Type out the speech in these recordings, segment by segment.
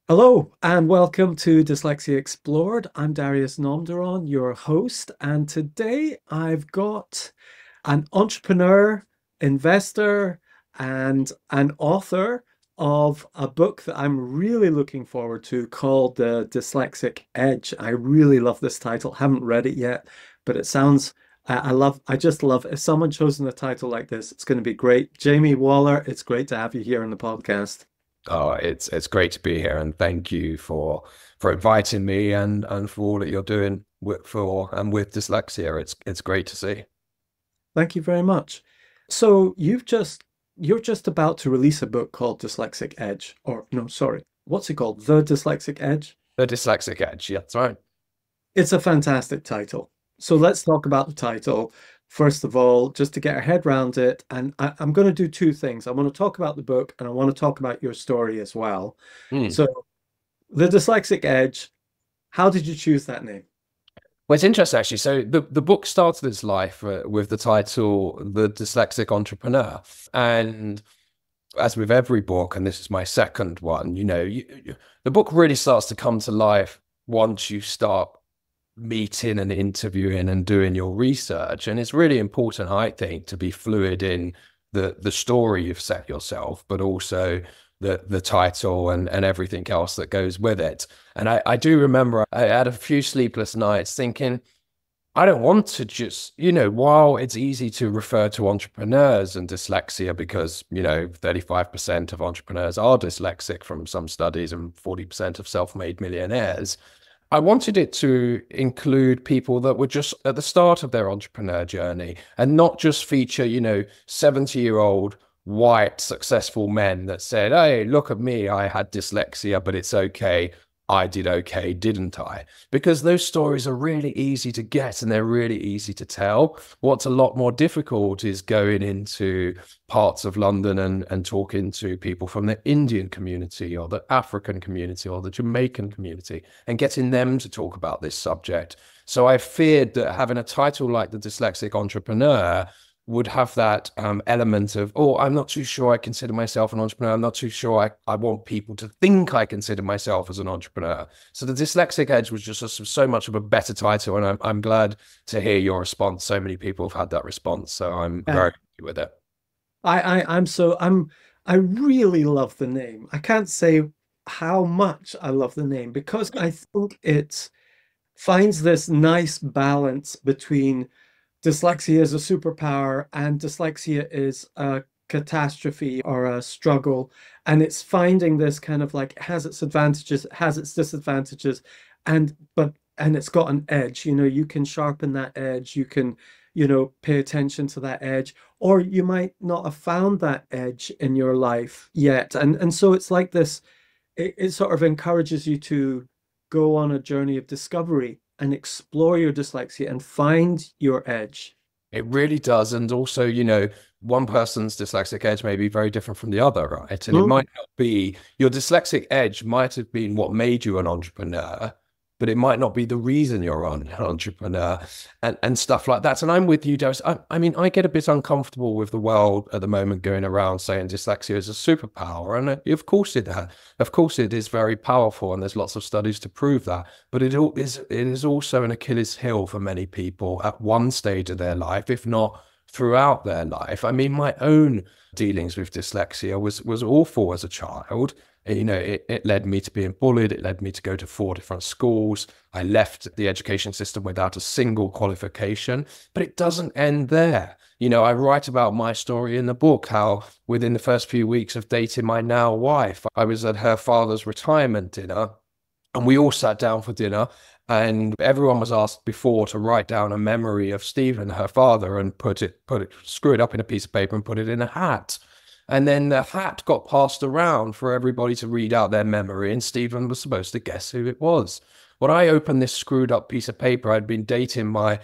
Hello and welcome to Dyslexia Explored. I'm Darius Namdaran, your host, and today I've got an entrepreneur, investor, and an author of a book that I'm really looking forward to called The Dyslexic Edge. I really love this title. Haven't read it yet, but it sounds I just love if someone chosen a title like this, it's going to be great. Jamie Waller, it's great to have you here on the podcast. Oh, it's great to be here, and thank you for inviting me and for all that you're doing with dyslexia. It's great to see. Thank you very much. So you're just about to release a book called Dyslexic Edge, or no, sorry, what's it called? The Dyslexic Edge. The Dyslexic Edge, yeah, that's right. It's a fantastic title. So let's talk about the title. First of all, just to get our head around it. And I'm going to do two things. I want to talk about the book and I want to talk about your story as well. Hmm. So the Dyslexic Edge, how did you choose that name? Well, it's interesting actually. So the book started its life with the title "The Dyslexic Entrepreneur," and as with every book, and this is my second one, the book really starts to come to life once you start meeting and interviewing and doing your research. And it's really important, I think, to be fluid in the story you've set yourself, but also the title and everything else that goes with it. And I do remember I had a few sleepless nights thinking, I don't want to just, while it's easy to refer to entrepreneurs and dyslexia because, 35% of entrepreneurs are dyslexic from some studies and 40% of self-made millionaires. I wanted it to include people that were just at the start of their entrepreneur journey and not just feature, 70-year-old white successful men that said, "Hey, look at me. I had dyslexia, but it's okay. I did okay, didn't I?" Because those stories are really easy to get and they're really easy to tell. What's a lot more difficult is going into parts of London and talking to people from the Indian community or the African community or the Jamaican community and getting them to talk about this subject. So I feared that having a title like The Dyslexic Entrepreneur would have that element of, oh, I'm not too sure I consider myself an entrepreneur. I'm not too sure I want people to think I consider myself as an entrepreneur. So the Dyslexic Edge was just so much of a better title. And I'm glad to hear your response. So many people have had that response. So I'm Yeah. very happy with it. I really love the name. I can't say how much I love the name because I think it finds this nice balance between dyslexia is a superpower and dyslexia is a catastrophe or a struggle. And it's finding this kind of like it has its advantages, it has its disadvantages, and it's got an edge. You can sharpen that edge, you can, pay attention to that edge, or you might not have found that edge in your life yet. And so it's like this, it sort of encourages you to go on a journey of discovery and explore your dyslexia and find your edge. It really does. And also, one person's dyslexic edge may be very different from the other, right? And it Mm. might not be your dyslexic edge might have been what made you an entrepreneur, but it might not be the reason you're an entrepreneur and stuff like that. And I'm with you, Darius. I mean, I get a bit uncomfortable with the world at the moment going around saying dyslexia is a superpower. And of course of course it is very powerful. And there's lots of studies to prove that. But it is also an Achilles heel for many people at one stage of their life, if not throughout their life. I mean, my own dealings with dyslexia was awful as a child. It led me to being bullied. It led me to go to 4 different schools. I left the education system without a single qualification, but it doesn't end there. I write about my story in the book, how within the first few weeks of dating my now wife, I was at her father's retirement dinner and we all sat down for dinner and everyone was asked before to write down a memory of Stephen, her father, and screw it up in a piece of paper and put it in a hat. And then the hat got passed around for everybody to read out their memory, and Stephen was supposed to guess who it was. When I opened this screwed up piece of paper, I'd been dating my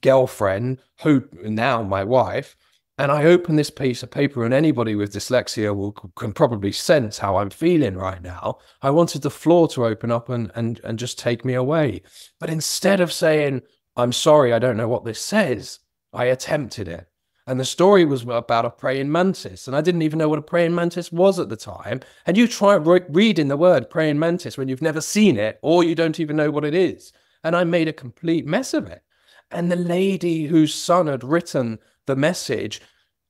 girlfriend, who now my wife, and I opened this piece of paper, and anybody with dyslexia can probably sense how I'm feeling right now. I wanted the floor to open up and just take me away. But instead of saying, "I'm sorry, I don't know what this says," I attempted it. And the story was about a praying mantis. And I didn't even know what a praying mantis was at the time. And you try reading the word praying mantis when you've never seen it, or you don't even know what it is. And I made a complete mess of it. And the lady whose son had written the message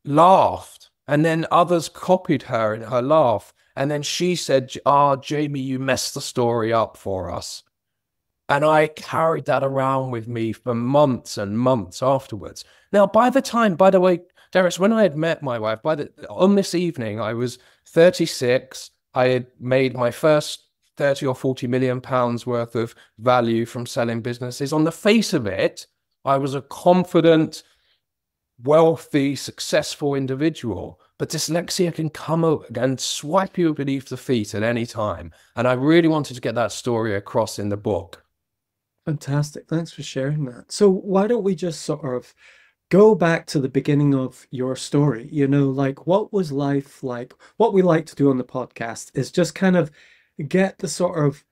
laughed. And then others copied her in her laugh. And then she said, "Ah, Jamie, you messed the story up for us." And I carried that around with me for months and months afterwards. Now, by the way, Darius, when I had met my wife, on this evening, I was 36. I had made my first 30 or 40 million pounds worth of value from selling businesses. On the face of it, I was a confident, wealthy, successful individual. But dyslexia can come and swipe you beneath the feet at any time. And I really wanted to get that story across in the book. Fantastic. Thanks for sharing that. So why don't we just sort of go back to the beginning of your story? You know, like, what was life like? What we like to do on the podcast is just kind of get the sort of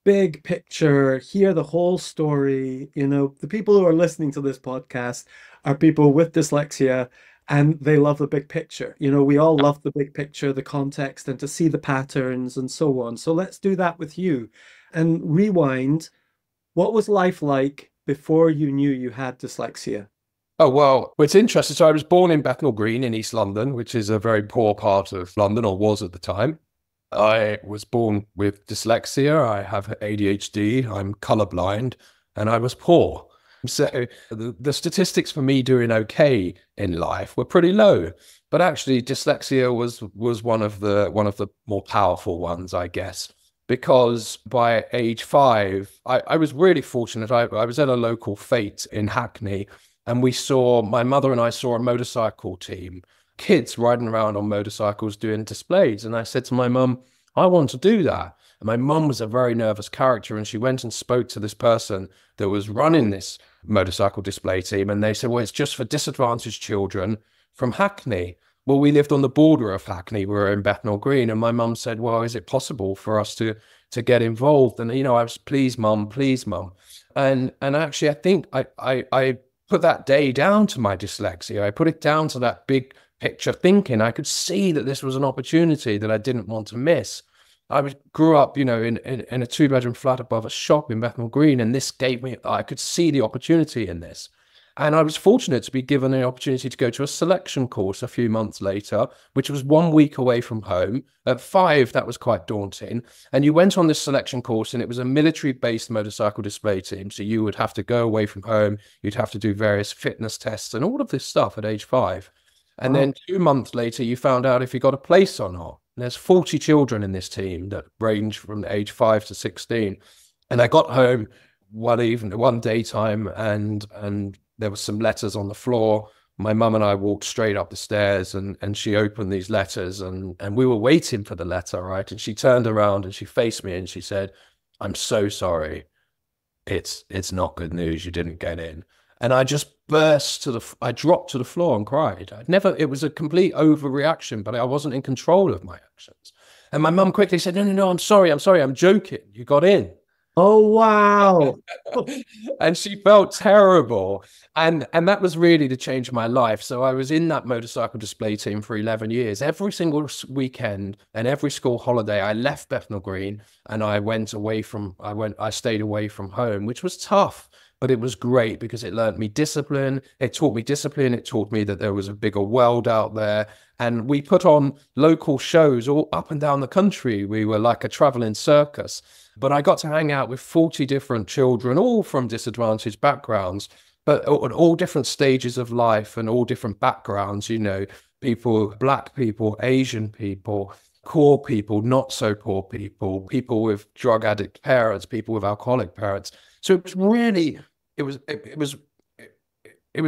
big picture, hear the whole story. You know, the people who are listening to this podcast are people with dyslexia, and they love the big picture. You know, we all love the big picture, the context, and to see the patterns and so on. So let's do that with you and rewind. What was life like before you knew you had dyslexia? Oh, well, it's interesting. So I was born in Bethnal Green in East London, which is a very poor part of London, or was at the time. I was born with dyslexia. I have ADHD. I'm colorblind, and I was poor. So the statistics for me doing okay in life were pretty low. But actually, dyslexia was one of the more powerful ones, I guess. Because by age 5, I was really fortunate. I was at a local fete in Hackney, and my mother and I saw a motorcycle team, kids riding around on motorcycles doing displays. And I said to my mum, "I want to do that." And my mum was a very nervous character, and she went and spoke to this person that was running this motorcycle display team. And they said, "Well, it's just for disadvantaged children from Hackney." Well, we lived on the border of Hackney. We were in Bethnal Green. And my mum said, "Well, is it possible for us to get involved?" And, you know, I was, "Please, mum, please, mum." And actually, I think I put that day down to my dyslexia. I put it down to that big picture thinking. I could see that this was an opportunity that I didn't want to miss. Grew up, you know, in a 2-bedroom flat above a shop in Bethnal Green. And this gave me, I could see the opportunity in this. And I was fortunate to be given the opportunity to go to a selection course a few months later, which was 1 week away from home. At 5, that was quite daunting. And you went on this selection course, and it was a military-based motorcycle display team. So you would have to go away from home. You'd have to do various fitness tests and all of this stuff at age 5. And then 2 months later, you found out if you got a place or not. And there's 40 children in this team that range from age 5 to 16. And I got home one daytime, and there were some letters on the floor. My mum and I walked straight up the stairs, and she opened these letters, and we were waiting for the letter, right? And she turned around and she faced me and she said, "I'm so sorry. It's not good news. You didn't get in." And I just I dropped to the floor and cried. It was a complete overreaction, but I wasn't in control of my actions. And my mum quickly said, No, I'm sorry. I'm joking. You got in." Oh, wow. And she felt terrible. And that was really the change of my life. So I was in that motorcycle display team for 11 years. Every single weekend and every school holiday, I left Bethnal Green and I stayed away from home, which was tough, but it was great because it learned me discipline. It taught me discipline. It taught me that there was a bigger world out there. And we put on local shows all up and down the country. We were like a traveling circus. But I got to hang out with 40 different children, all from disadvantaged backgrounds, but at all different stages of life and all different backgrounds, you know, people, Black people, Asian people, poor people, not so poor people, people with drug addict parents, people with alcoholic parents. So it was really, it was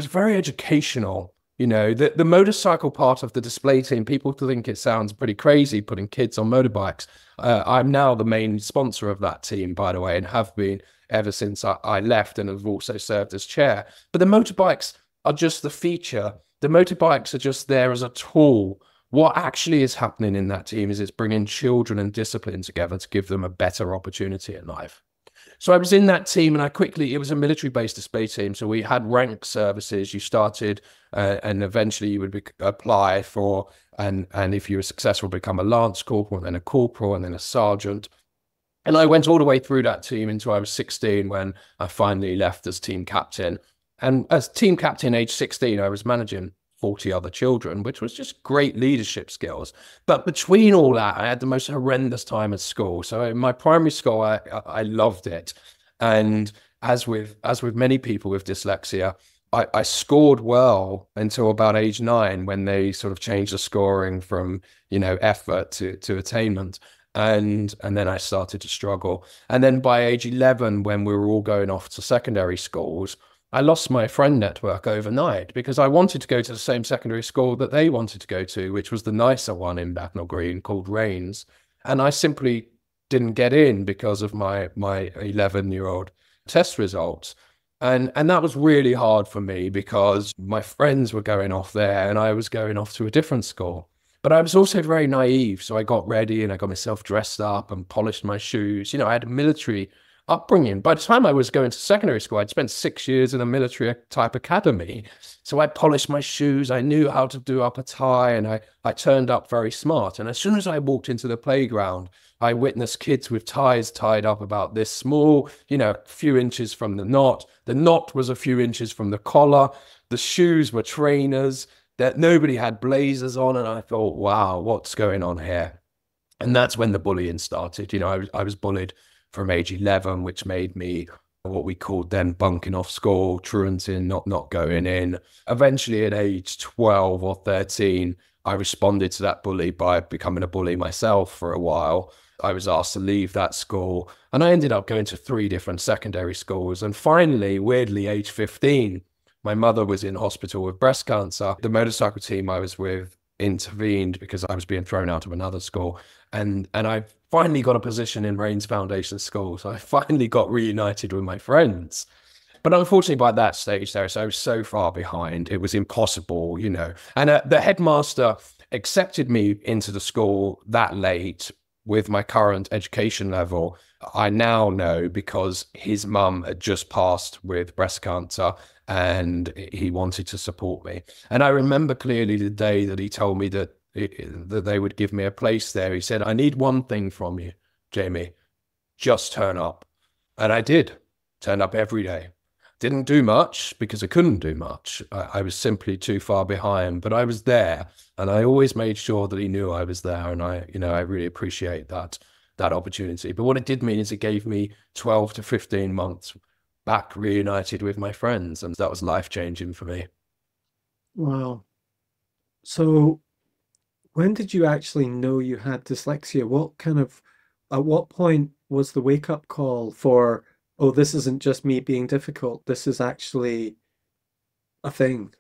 very educational. You know, the motorcycle part of the display team, people think it sounds pretty crazy putting kids on motorbikes. I'm now the main sponsor of that team, by the way, and have been ever since I left, and have also served as chair. But the motorbikes are just the feature. The motorbikes are just there as a tool. What actually is happening in that team is it's bringing children and discipline together to give them a better opportunity in life. So I was in that team, and it was a military-based display team. So we had rank services. You started, and eventually you would apply for, and if you were successful, become a lance corporal, and then a corporal, and then a sergeant. And I went all the way through that team until I was 16, when I finally left as team captain. And as team captain, age 16, I was managing 40 other children, which was just great leadership skills. But between all that, I had the most horrendous time at school. So in my primary school, I loved it. And as with many people with dyslexia, I scored well until about age 9, when they sort of changed the scoring from, effort to attainment. And then I started to struggle. And then by age 11, when we were all going off to secondary schools, I lost my friend network overnight, because I wanted to go to the same secondary school that they wanted to go to, which was the nicer one in Bethnal Green called Rains. And I simply didn't get in because of my 11-year-old test results. And that was really hard for me, because my friends were going off there and I was going off to a different school. But I was also very naive. So I got ready and I got myself dressed up and polished my shoes. I had a military upbringing. By the time I was going to secondary school, I'd spent 6 years in a military type academy. So I polished my shoes. I knew how to do up a tie, and I turned up very smart. And as soon as I walked into the playground, I witnessed kids with ties tied up about this small, a few inches from the knot. The knot was a few inches from the collar. The shoes were trainers. That nobody had blazers on. And I thought, wow, what's going on here? And that's when the bullying started. I was bullied from age 11, which made me what we called then bunking off school, truanting, not going in. Eventually at age 12 or 13, I responded to that bully by becoming a bully myself for a while. I was asked to leave that school, and I ended up going to 3 different secondary schools. And finally, weirdly, age 15, my mother was in hospital with breast cancer. The motorcycle team I was with intervened because I was being thrown out of another school. And I finally got a position in Rains Foundation School. So I finally got reunited with my friends. But unfortunately, by that stage, I was so far behind. It was impossible, And the headmaster accepted me into the school that late with my current education level. I now know because his mum had just passed with breast cancer, and he wanted to support me. And I remember clearly the day that he told me that they would give me a place there. He said, "I need one thing from you, Jamie. Just turn up." And I did. Turned up every day. Didn't do much because I couldn't do much. I was simply too far behind, but I was there, and I always made sure that he knew I was there. And I really appreciate that opportunity. But what it did mean is it gave me 12 to 15 months back reunited with my friends, and that was life-changing for me. Wow. So when did you actually know you had dyslexia? At what point was the wake-up call for, oh, this isn't just me being difficult, this is actually a thing?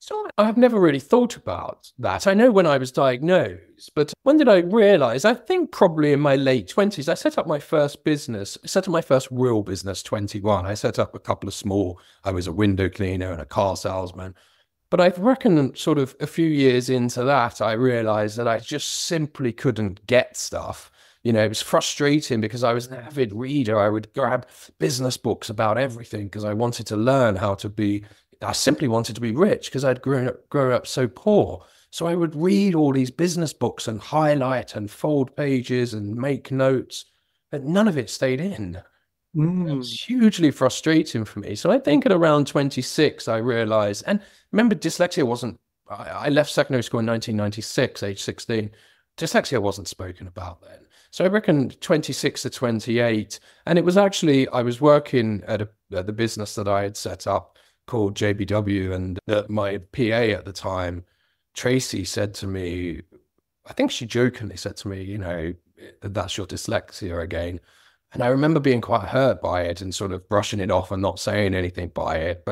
So I've never really thought about that. I know when I was diagnosed, but when did I realize? I think probably in my late 20s. I set up my first business. I set up my first real business, 21. I set up a couple of small, I was a window cleaner and a car salesman. But I reckon sort of a few years into that, I realized that I just simply couldn't get stuff. It was frustrating because I was an avid reader. I would grab business books about everything because I wanted to learn how to be, I simply wanted to be rich because I'd grown up so poor. So I would read all these business books and highlight and fold pages and make notes, but none of it stayed in. It was hugely frustrating for me. So I think at around 26, I realized, and remember, dyslexia wasn't, I left secondary school in 1996, age 16. Dyslexia wasn't spoken about then. So I reckon 26 to 28. And it was actually, I was working at the business that I had set up called JBW. And my PA at the time, Tracy, said to me, I think she jokingly said to me, that's your dyslexia again. And I remember being quite hurt by it and sort of brushing it off and not saying anything by it.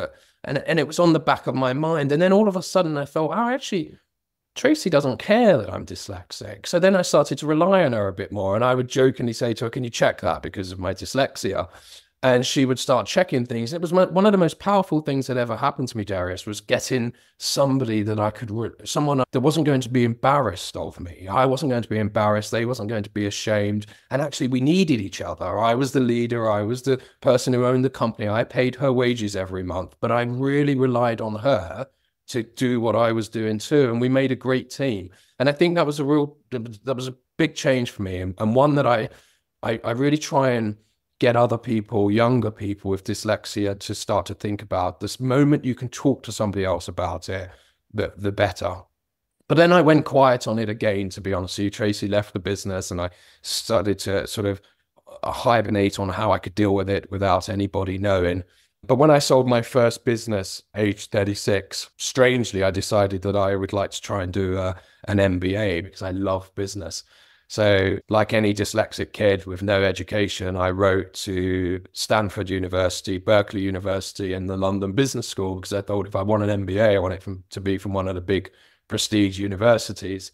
And it was on the back of my mind. And then all of a sudden I thought, oh, actually, Tracy doesn't care that I'm dyslexic. So then I started to rely on her a bit more. And I would jokingly say to her, can you check that because of my dyslexia? and she would start checking things. It was one of the most powerful things that ever happened to me, Darius, was getting somebody that I could, someone that wasn't going to be embarrassed of me. I wasn't going to be embarrassed. They wasn't going to be ashamed. And actually, we needed each other. I was the leader. I was the person who owned the company. I paid her wages every month, but I really relied on her to do what I was doing too. And we made a great team. And I think that was a big change for me, and one that I really try and get other people, younger people with dyslexia, to start to think about. This moment you can talk to somebody else about it, the better. But then I went quiet on it again, to be honest with you. Tracy left the business and I started to sort of hibernate on how I could deal with it without anybody knowing. But when I sold my first business, age 36, strangely, I decided that I would like to try and do an MBA because I love business. So like any dyslexic kid with no education, I wrote to Stanford University, Berkeley University, and the London Business School, because I thought if I want an MBA, I want it to be from one of the big prestige universities.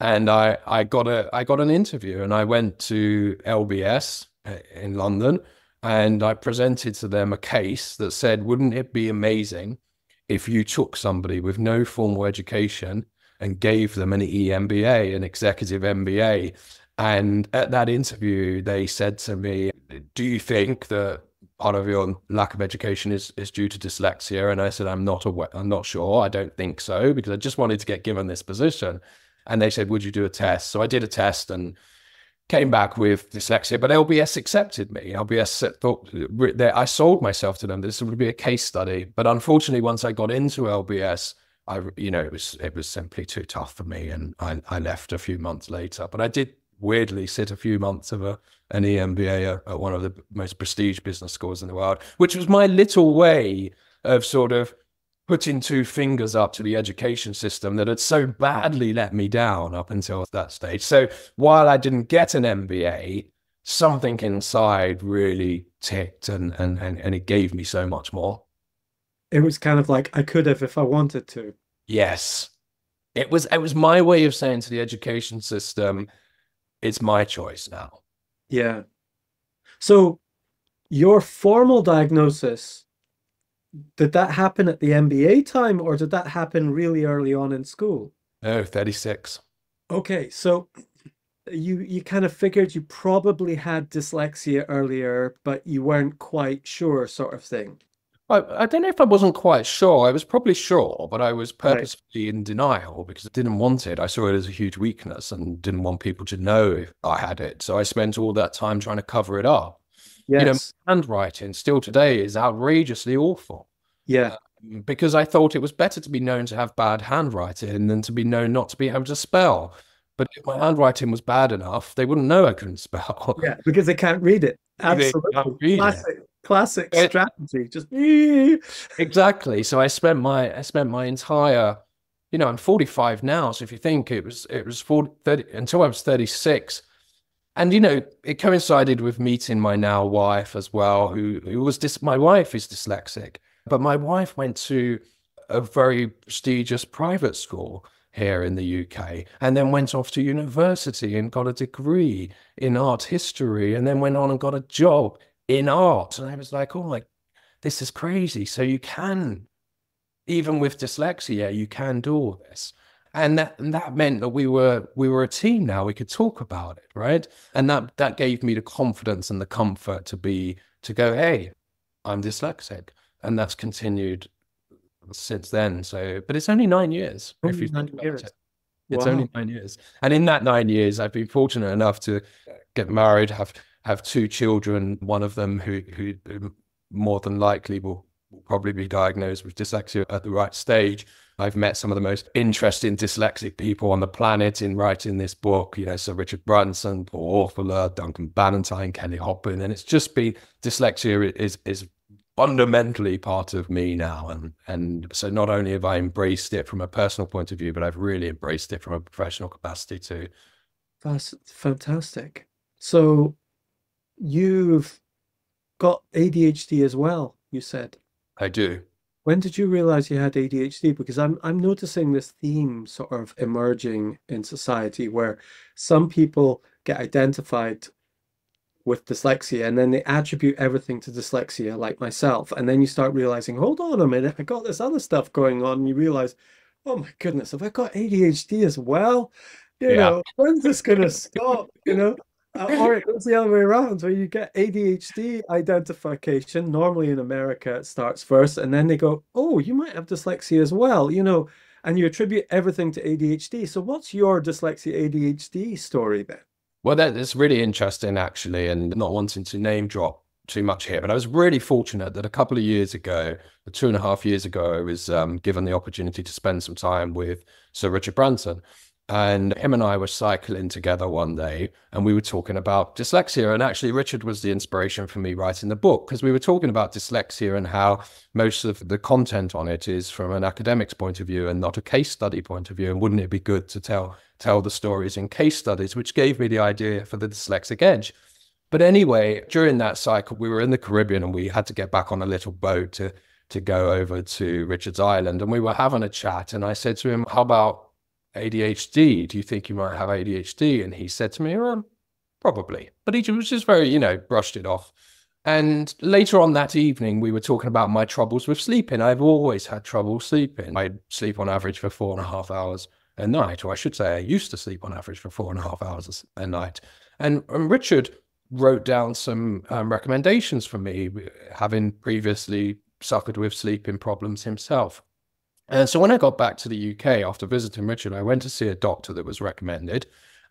And I got an interview, and I went to LBS in London, and I presented to them a case that said, wouldn't it be amazing if you took somebody with no formal education and gave them an EMBA, an executive MBA? And at that interview, they said to me, do you think that part of your lack of education is due to dyslexia? And I said, I'm not sure. I don't think so, because I just wanted to get given this position. And they said, would you do a test? So I did a test and came back with dyslexia, but LBS accepted me. LBS thought I sold myself to them. This would be a case study. But unfortunately, once I got into LBS, it was simply too tough for me, and I left a few months later. But I did weirdly sit a few months of an EMBA at one of the most prestige business schools in the world, which was my little way of sort of putting two fingers up to the education system that had so badly let me down up until that stage. So while I didn't get an MBA, something inside really ticked, and it gave me so much more. It was kind of like I could have if I wanted to. Yes. It was my way of saying to the education system, it's my choice now. Yeah. So your formal diagnosis, did that happen at the MBA time, or did that happen really early on in school? No, 36. Okay, so you kind of figured you probably had dyslexia earlier, but you weren't quite sure, sort of thing. I don't know if I wasn't quite sure. I was probably sure, but I was purposefully in denial because I didn't want it. I saw it as a huge weakness and didn't want people to know if I had it. So I spent all that time trying to cover it up. Yes. You know, handwriting still today is outrageously awful. Yeah. Because I thought it was better to be known to have bad handwriting than to be known not to be able to spell. But if my handwriting was bad enough, they wouldn't know I couldn't spell. Yeah, because they can't read it. Absolutely. Classic strategy. Just exactly. So I spent my entire, I'm 45 now. So if you think it was 30 until I was 36. And, it coincided with meeting my now wife as well, who was my wife is dyslexic, but my wife went to a very prestigious private school here in the UK, and then went off to university and got a degree in art history, and then went on and got a job in art. And I was like, oh, this is crazy. So you can, even with dyslexia, you can do all this. And that meant that we were a team now. We could talk about it, right? And that gave me the confidence and the comfort to go, hey, I'm dyslexic. And that's continued since then. So, but it's only 9 years. If you think about it. It's only 9 years. And in that 9 years, I've been fortunate enough to get married, have two children, one of them who more than likely will probably be diagnosed with dyslexia at the right stage. I've met some of the most interesting dyslexic people on the planet in writing this book, Sir Richard Branson, Paul Orfalea, Duncan Bannatyne, Kelly Hoppen, and it's just been, dyslexia is fundamentally part of me now. And so not only have I embraced it from a personal point of view, but I've really embraced it from a professional capacity too. That's fantastic. So you've got ADHD as well, you said. I do. When did you realize you had ADHD? Because I'm noticing this theme sort of emerging in society where some people get identified with dyslexia, and then they attribute everything to dyslexia, like myself. And then you start realizing, hold on a minute, I got this other stuff going on. And you realize, oh my goodness, have I got ADHD as well? You Yeah. know, when's this going to stop? You know, or it goes the other way around, where you get ADHD identification. Normally in America, it starts first, and then they go, oh, you might have dyslexia as well, you know, and you attribute everything to ADHD. So what's your dyslexia ADHD story then? Well, that is really interesting, actually, and not wanting to name drop too much here, but I was really fortunate that a couple of years ago, 2.5 years ago, I was given the opportunity to spend some time with Sir Richard Branson. And him and I were cycling together one day, and we were talking about dyslexia. And actually, Richard was the inspiration for me writing the book, because we were talking about dyslexia and how most of the content on it is from an academic's point of view and not a case study point of view. And wouldn't it be good to tell the stories in case studies, which gave me the idea for the Dyslexic Edge. But anyway, during that cycle, we were in the Caribbean, and we had to get back on a little boat to go over to Richard's Island. And we were having a chat, and I said to him, how about ADHD? Do you think you might have ADHD? And he said to me, well, probably. But he was just very, you know, brushed it off. And later on that evening, we were talking about my troubles with sleeping. I've always had trouble sleeping. I sleep on average for 4.5 hours a night, or I should say I used to sleep on average for 4.5 hours a night. And Richard wrote down some recommendations for me, having previously suffered with sleeping problems himself. And so when I got back to the UK after visiting Richard, I went to see a doctor that was recommended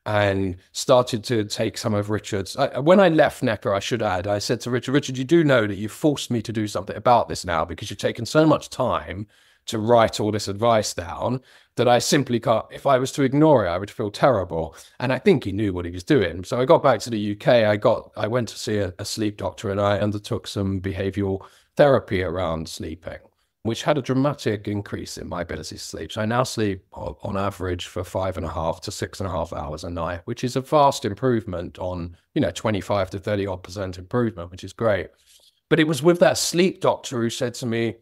and started to take some of Richard's. When I left Necker, I should add, I said to Richard, Richard, you do know that you've forced me to do something about this now, because you've taken so much time to write all this advice down that I simply can't. If I was to ignore it, I would feel terrible. And I think he knew what he was doing. So I got back to the UK. I went to see a sleep doctor, and I undertook some behavioral therapy around sleeping, which had a dramatic increase in my ability to sleep. So I now sleep on average for 5.5 to 6.5 hours a night, which is a vast improvement on, 25 to 30% improvement, which is great. But it was with that sleep doctor who said to me,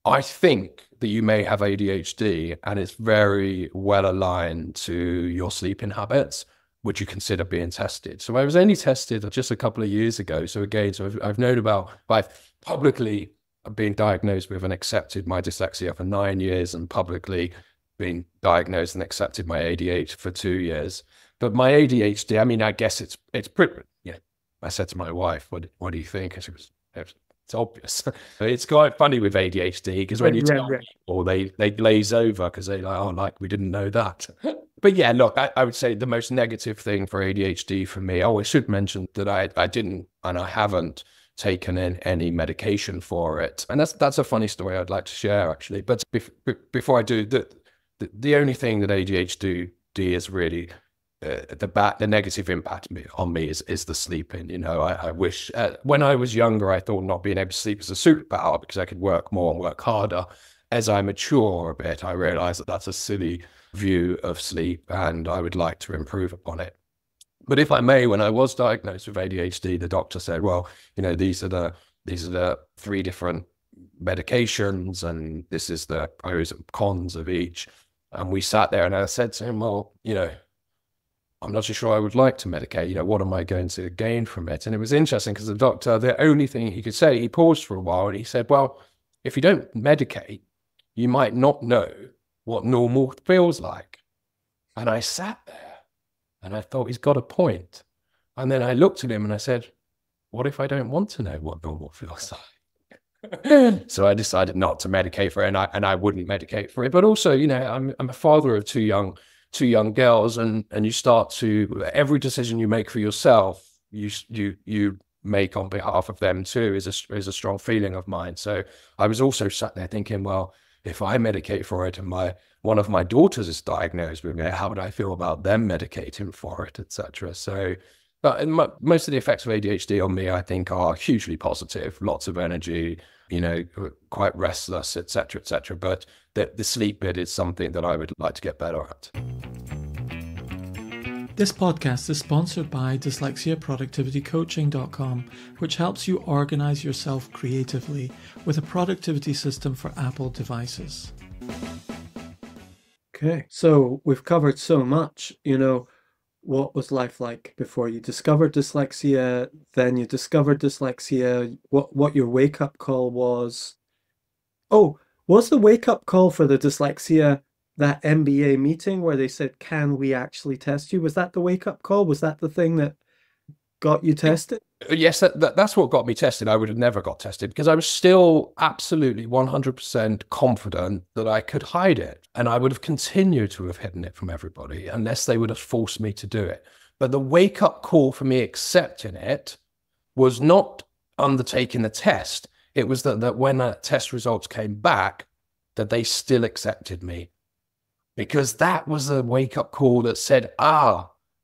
I think that you may have ADHD, and it's very well aligned to your sleeping habits. Would you consider being tested? So I was only tested just a couple of years ago. So again, I've known about, I've publicly been diagnosed with and accepted my dyslexia for 9 years, and publicly been diagnosed and accepted my ADHD for 2 years. But my ADHD, I mean, I guess it's pretty, I said to my wife, what do you think? And she was, it's obvious. It's quite funny with ADHD, because when you tell people, they glaze over, because they're like, oh, like, we didn't know that. But yeah, look, I would say the most negative thing for ADHD for me, I should mention that I didn't, and I haven't taken in any medication for it. And that's a funny story I'd like to share, actually. But before I do, the only thing that ADHD is really the negative impact on me is the sleeping. I wish when I was younger, I thought not being able to sleep was a superpower, because I could work more and work harder. As I mature a bit, I realize that that's a silly view of sleep, and I would like to improve upon it. But if I may, when I was diagnosed with ADHD, the doctor said, well, these are the 3 different medications, and this is the pros and cons of each. And we sat there, and I said to him, well, I'm not so sure I would like to medicate. What am I going to gain from it? And it was interesting, because the doctor, the only thing he could say, he paused for a while, and he said, well, if you don't medicate, you might not know what normal feels like. And I sat there, and I thought, he's got a point. And then I looked at him and I said, what if I don't want to know what normal feels like? So I decided not to medicate for it, and I wouldn't medicate for it. But also, I'm a father of two young girls, and you start to, every decision you make for yourself, you make on behalf of them too, is a strong feeling of mine. So I was also sat there thinking, well, if I medicate for it, and one of my daughters is diagnosed with it, how would I feel about them medicating for it, etc. So, but most of the effects of ADHD on me, I think, are hugely positive. Lots of energy, quite restless, etc., etc. But the sleep bit is something that I would like to get better at. This podcast is sponsored by DyslexiaProductivityCoaching.com, which helps you organize yourself creatively with a productivity system for Apple devices. Okay, so we've covered so much. what was life like before you discovered dyslexia, then you discovered dyslexia, what your wake-up call was. Oh, was the wake-up call for the dyslexia that MBA meeting where they said, can we actually test you? Was that the wake-up call? Was that the thing that got you tested? Yes, that's what got me tested. I would have never got tested because I was still absolutely 100% confident that I could hide it. And I would have continued to have hidden it from everybody unless they would have forced me to do it. But the wake-up call for me accepting it was not undertaking the test. It was that when the test results came back, that they still accepted me. Because that was a wake-up call that said,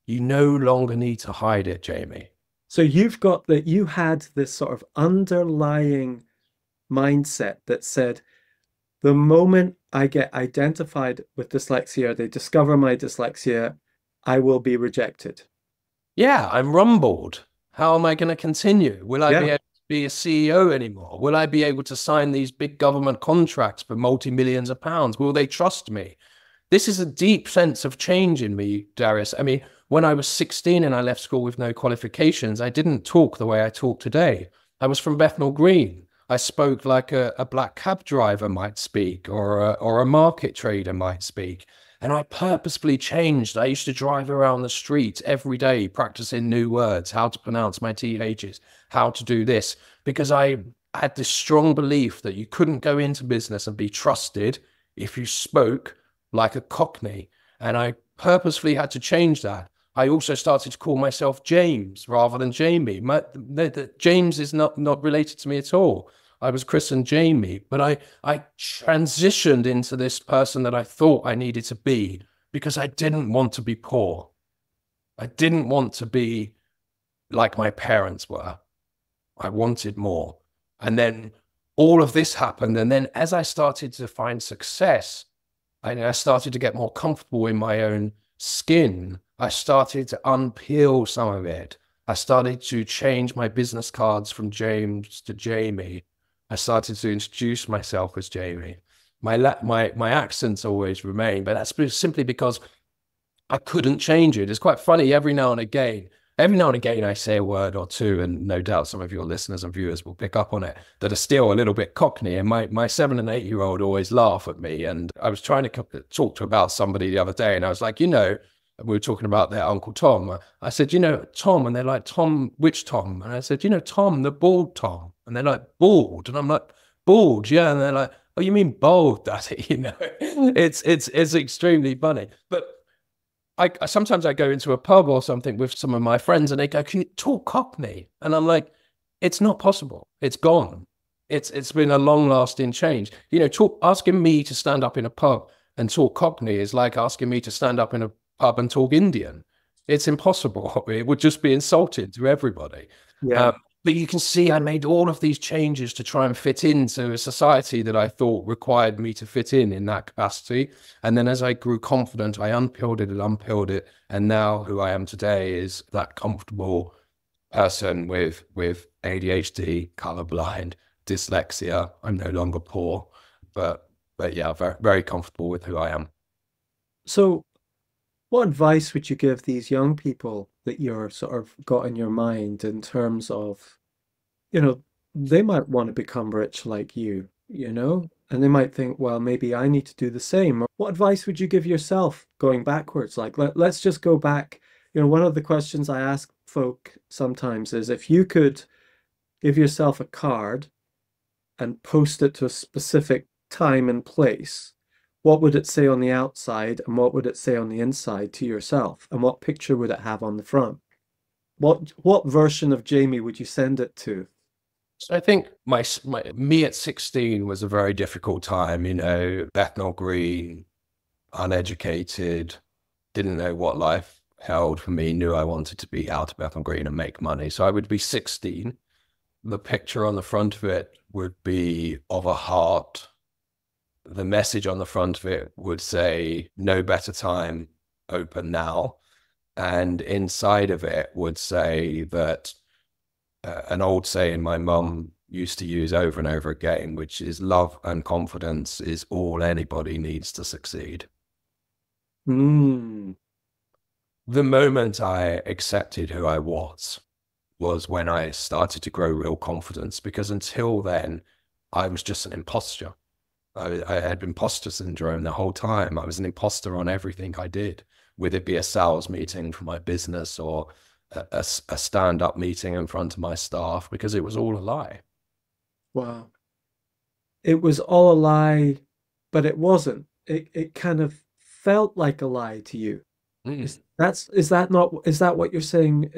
you no longer need to hide it, Jamie. So you've got that, you had this sort of underlying mindset that said, the moment I get identified with dyslexia, they discover my dyslexia, I will be rejected. Yeah, I'm rumbled. How am I going to continue? Will I be able to be a CEO anymore? Will I be able to sign these big government contracts for multi-millions of pounds? Will they trust me? This is a deep sense of change in me, Darius. I mean, when I was 16 and I left school with no qualifications, I didn't talk the way I talk today. I was from Bethnal Green. I spoke like a black cab driver might speak, or a market trader might speak. And I purposefully changed. I used to drive around the streets every day, practicing new words, how to pronounce my THs, how to do this, because I had this strong belief that you couldn't go into business and be trusted if you spoke like a Cockney. And I purposefully had to change that. I also started to call myself James rather than Jamie. James is not related to me at all. I was christened Jamie, but I transitioned into this person that I thought I needed to be because I didn't want to be poor. I didn't want to be like my parents were. I wanted more. And then all of this happened. And then as I started to find success, I started to get more comfortable in my own skin. I started to unpeel some of it. I started to change my business cards from James to Jamie. I started to introduce myself as Jamie. My accents always remain, but that's simply because I couldn't change it. It's quite funny. Every now and again, I say a word or two, and no doubt some of your listeners and viewers will pick up on it, that are still a little bit Cockney. And my 7 and 8-year-old always laugh at me. And I was trying to talk to about somebody the other day, and I was like, we were talking about their Uncle Tom. I said, Tom, and they're like, Tom, which Tom? And I said, Tom, the bald Tom. And they're like, bald. And I'm like, bald, yeah. And they're like, oh, you mean bald, Daddy? It's extremely funny. But sometimes I go into a pub or something with some of my friends and they go, can you talk Cockney? And I'm like, it's not possible. It's gone. It's been a long lasting change. Asking me to stand up in a pub and talk Cockney is like asking me to stand up in a pub and talk Indian. It's impossible. It would just be insulting to everybody. Yeah. But you can see I made all of these changes to try and fit into a society that I thought required me to fit in that capacity. And then as I grew confident, I unpeeled it. And now who I am today is that comfortable person with ADHD, colorblind, dyslexia. I'm no longer poor, but yeah, very, very comfortable with who I am. So what advice would you give these young people that you're sort of got in your mind in terms of, they might want to become rich like you, and they might think, well, maybe I need to do the same. What advice would you give yourself going backwards? Like, let's just go back. One of the questions I ask folk sometimes is if you could give yourself a card and post it to a specific time and place, what would it say on the outside and what would it say on the inside to yourself? And what picture would it have on the front? What version of Jamie would you send it to? So I think me at 16 was a very difficult time, Bethnal Green, uneducated, didn't know what life held for me, knew I wanted to be out of Bethnal Green and make money. So I would be 16. The picture on the front of it would be of a heart. The message on the front of it would say, no better time, open now. And inside of it would say that an old saying my mum used to use over and over again, which is love and confidence is all anybody needs to succeed. the moment I accepted who I was when I started to grow real confidence, because until then, I was just an imposter. I had imposter syndrome the whole time. I was an imposter on everything I did, whether it be a sales meeting for my business or a stand-up meeting in front of my staff, because it was all a lie. Wow. It was all a lie, but it wasn't. It kind of felt like a lie to you. Is that what you're saying?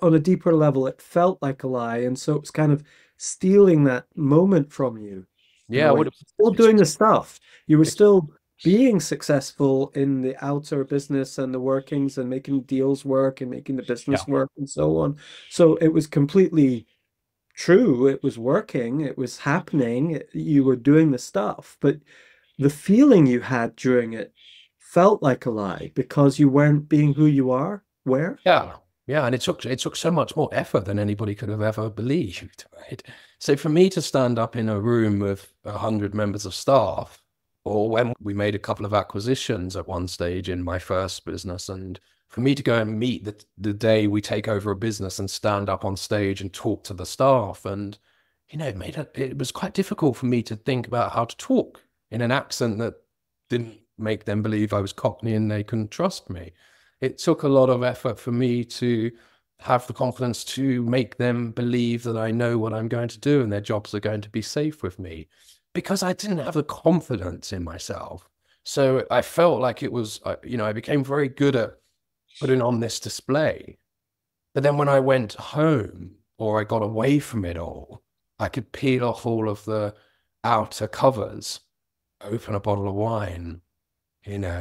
On a deeper level, it felt like a lie, and so it was kind of stealing that moment from you. Yeah, I would have still doing the stuff. You were still being successful in the outer business and the workings and making deals work and making the business work and so on. So it was completely true. It was working. It was happening. You were doing the stuff, but the feeling you had during it felt like a lie because you weren't being who you are. Where? Yeah. Yeah, and it took so much more effort than anybody could have ever believed, right? So for me to stand up in a room with 100 members of staff, or when we made a couple of acquisitions at one stage in my first business, and for me to go and meet the day we take over a business and stand up on stage and talk to the staff, and it was quite difficult for me to think about how to talk in an accent that didn't make them believe I was Cockney and they couldn't trust me. It took a lot of effort for me to have the confidence to make them believe that I know what I'm going to do and their jobs are going to be safe with me, because I didn't have the confidence in myself. So I felt like it was, I became very good at putting on this display. But then when I went home or I got away from it all, I could peel off all of the outer covers, open a bottle of wine,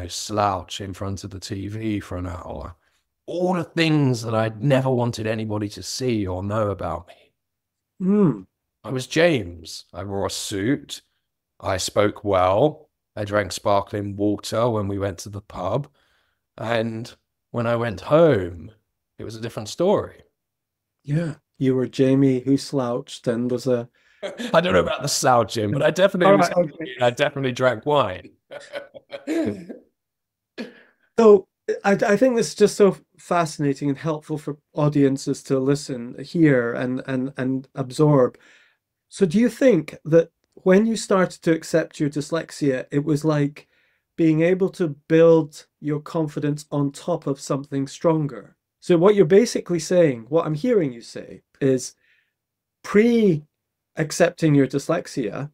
slouch in front of the TV for an hour. All the things that I'd never wanted anybody to see or know about me. I was James. I wore a suit. I spoke well. I drank sparkling water when we went to the pub. And when I went home, it was a different story. Yeah. You were Jamie who slouched and was a... I don't know about the slouching, but I definitely drank wine. So I think this is just so fascinating and helpful for audiences to listen, hear, and absorb. So do you think that when you started to accept your dyslexia, it was like being able to build your confidence on top of something stronger? So what you're basically saying, what I'm hearing you say, is pre-accepting your dyslexia,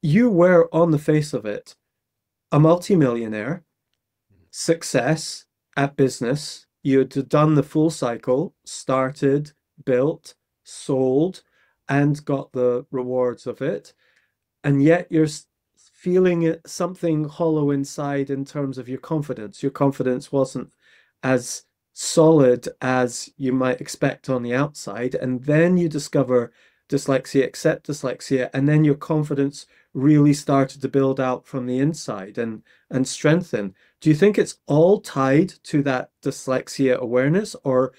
you were, on the face of it, a multimillionaire, success at business. You'd done the full cycle, started, built, sold, and got the rewards of it. And yet you're feeling something hollow inside in terms of your confidence. Your confidence wasn't as solid as you might expect on the outside. And then you discover dyslexia, accept dyslexia, and then your confidence really started to build out from the inside and strengthen. Do you think it's all tied to that dyslexia awareness? Or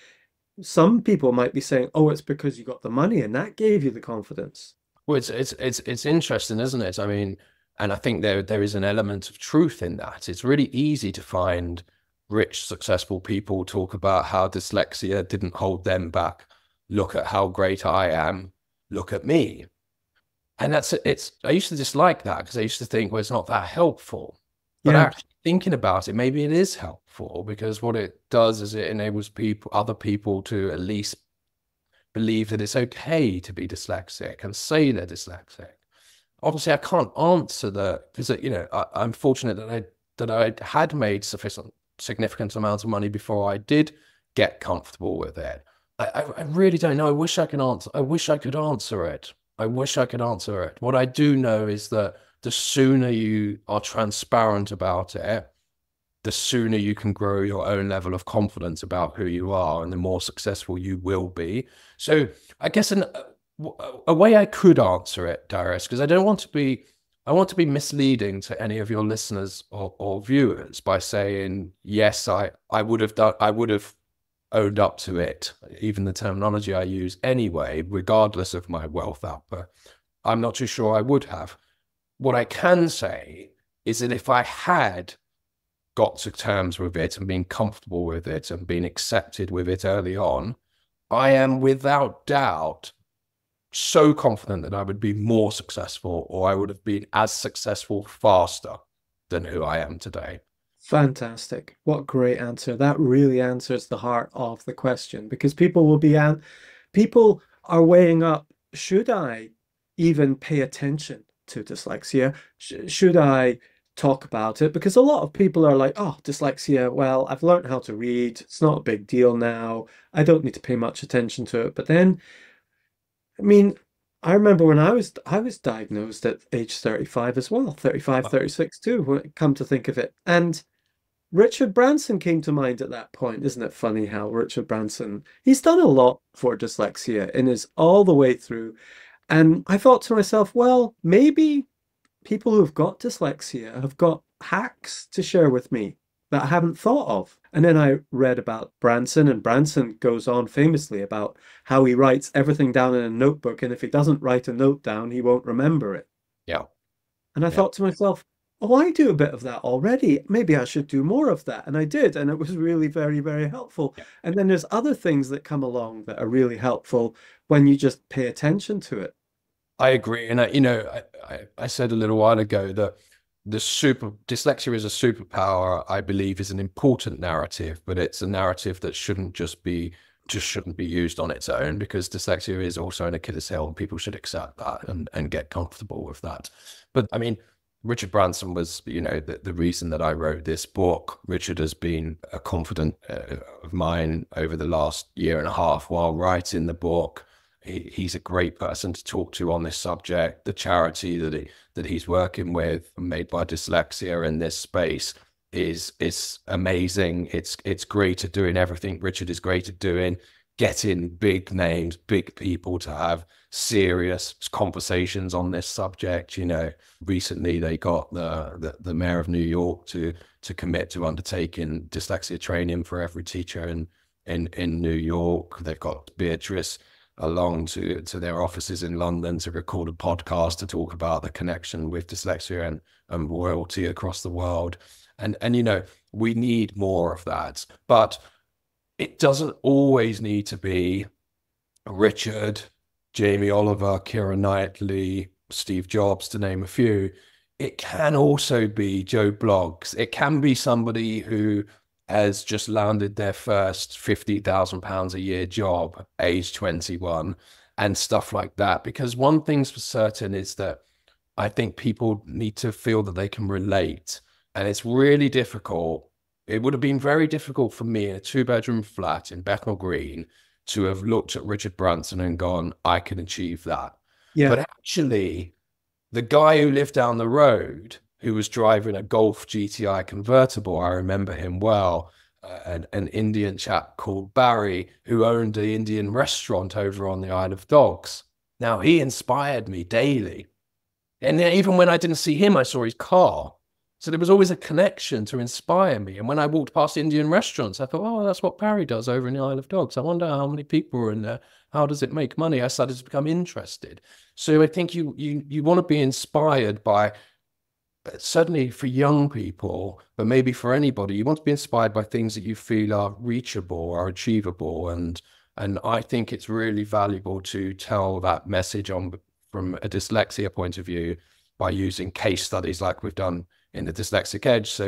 some people might be saying, oh, it's because you got the money and that gave you the confidence. Well, it's interesting, isn't it? I mean, and I think there is an element of truth in that. It's really easy to find rich, successful people talk about how dyslexia didn't hold them back. Look at how great I am. Look at me. And I used to dislike that because I used to think, well, it's not that helpful. But actually thinking about it, maybe it is helpful, because what it does is it enables other people to at least believe that it's okay to be dyslexic and say they're dyslexic. Obviously, I can't answer because I'm fortunate that I had made significant amounts of money before I did get comfortable with it. I really don't know. I wish I could answer it. I wish I could answer it. What I do know is that the sooner you are transparent about it, the sooner you can grow your own level of confidence about who you are, and the more successful you will be. So I guess a way I could answer it, Darius, because I want to be misleading to any of your listeners or viewers by saying, yes, I would have owned up to it, even the terminology I use anyway, regardless of my wealth output. I'm not too sure I would have. What I can say is that if I had got to terms with it and been comfortable with it and been accepted with it early on, I am without doubt so confident that I would be more successful, or I would have been as successful faster than who I am today. Fantastic. What a great answer. That really answers the heart of the question, because people are weighing up, should I even pay attention to dyslexia? Should I talk about it? Because a lot of people are like, oh, dyslexia, well, I've learned how to read. It's not a big deal now. I don't need to pay much attention to it. But then, I mean, I remember when I was diagnosed at age 35 as well, 35, 36 too, when it come to think of it. And Richard Branson came to mind at that point. Isn't it funny how Richard Branson, he's done a lot for dyslexia and is all the way through. And I thought to myself, well, maybe people who've got dyslexia have got hacks to share with me that I haven't thought of. And then I read about Branson, and Branson goes on famously about how he writes everything down in a notebook, and if he doesn't write a note down, he won't remember it. Yeah. And I thought to myself, oh, I do a bit of that already. Maybe I should do more of that. And I did. And it was really very, very helpful. Yeah. And then there's other things that come along that are really helpful when you just pay attention to it. I agree. And I said a little while ago that dyslexia is a superpower. I believe is an important narrative, but it's a narrative that shouldn't be used on its own, because dyslexia is also an Achilles heel, and people should accept that and get comfortable with that. But I mean, Richard Branson was, the reason that I wrote this book. Richard has been a confidant of mine over the last year and a half while writing the book. He's a great person to talk to on this subject. The charity that he's working with, Made by Dyslexia, in this space is amazing. It's great at doing everything Richard is great at doing, getting big names, big people to have serious conversations on this subject. Recently they got the mayor of New York to commit to undertaking dyslexia training for every teacher in New York. They've got Beatrice along to their offices in London to record a podcast to talk about the connection with dyslexia and royalty across the world. And we need more of that, but it doesn't always need to be Richard, Jamie Oliver, Keira Knightley, Steve Jobs, to name a few. It can also be Joe Bloggs. It can be somebody who has just landed their first £50,000 a year job, age 21, and stuff like that. Because one thing's for certain is that I think people need to feel that they can relate. And it's really difficult. It would have been very difficult for me in a 2-bedroom flat in Bethnal Green to have looked at Richard Branson and gone, I can achieve that. Yeah. But actually, the guy who lived down the road, who was driving a Golf GTI convertible, I remember him well, an Indian chap called Barry, who owned an Indian restaurant over on the Isle of Dogs. Now, he inspired me daily. And even when I didn't see him, I saw his car. So there was always a connection to inspire me. And when I walked past Indian restaurants, I thought, oh, that's what Barry does over in the Isle of Dogs. I wonder how many people are in there. How does it make money? I started to become interested. So I think you want to be inspired by, certainly for young people, but maybe for anybody, you want to be inspired by things that you feel are reachable, are achievable. And I think it's really valuable to tell that message from a dyslexia point of view by using case studies like we've done in the Dyslexic Edge. So,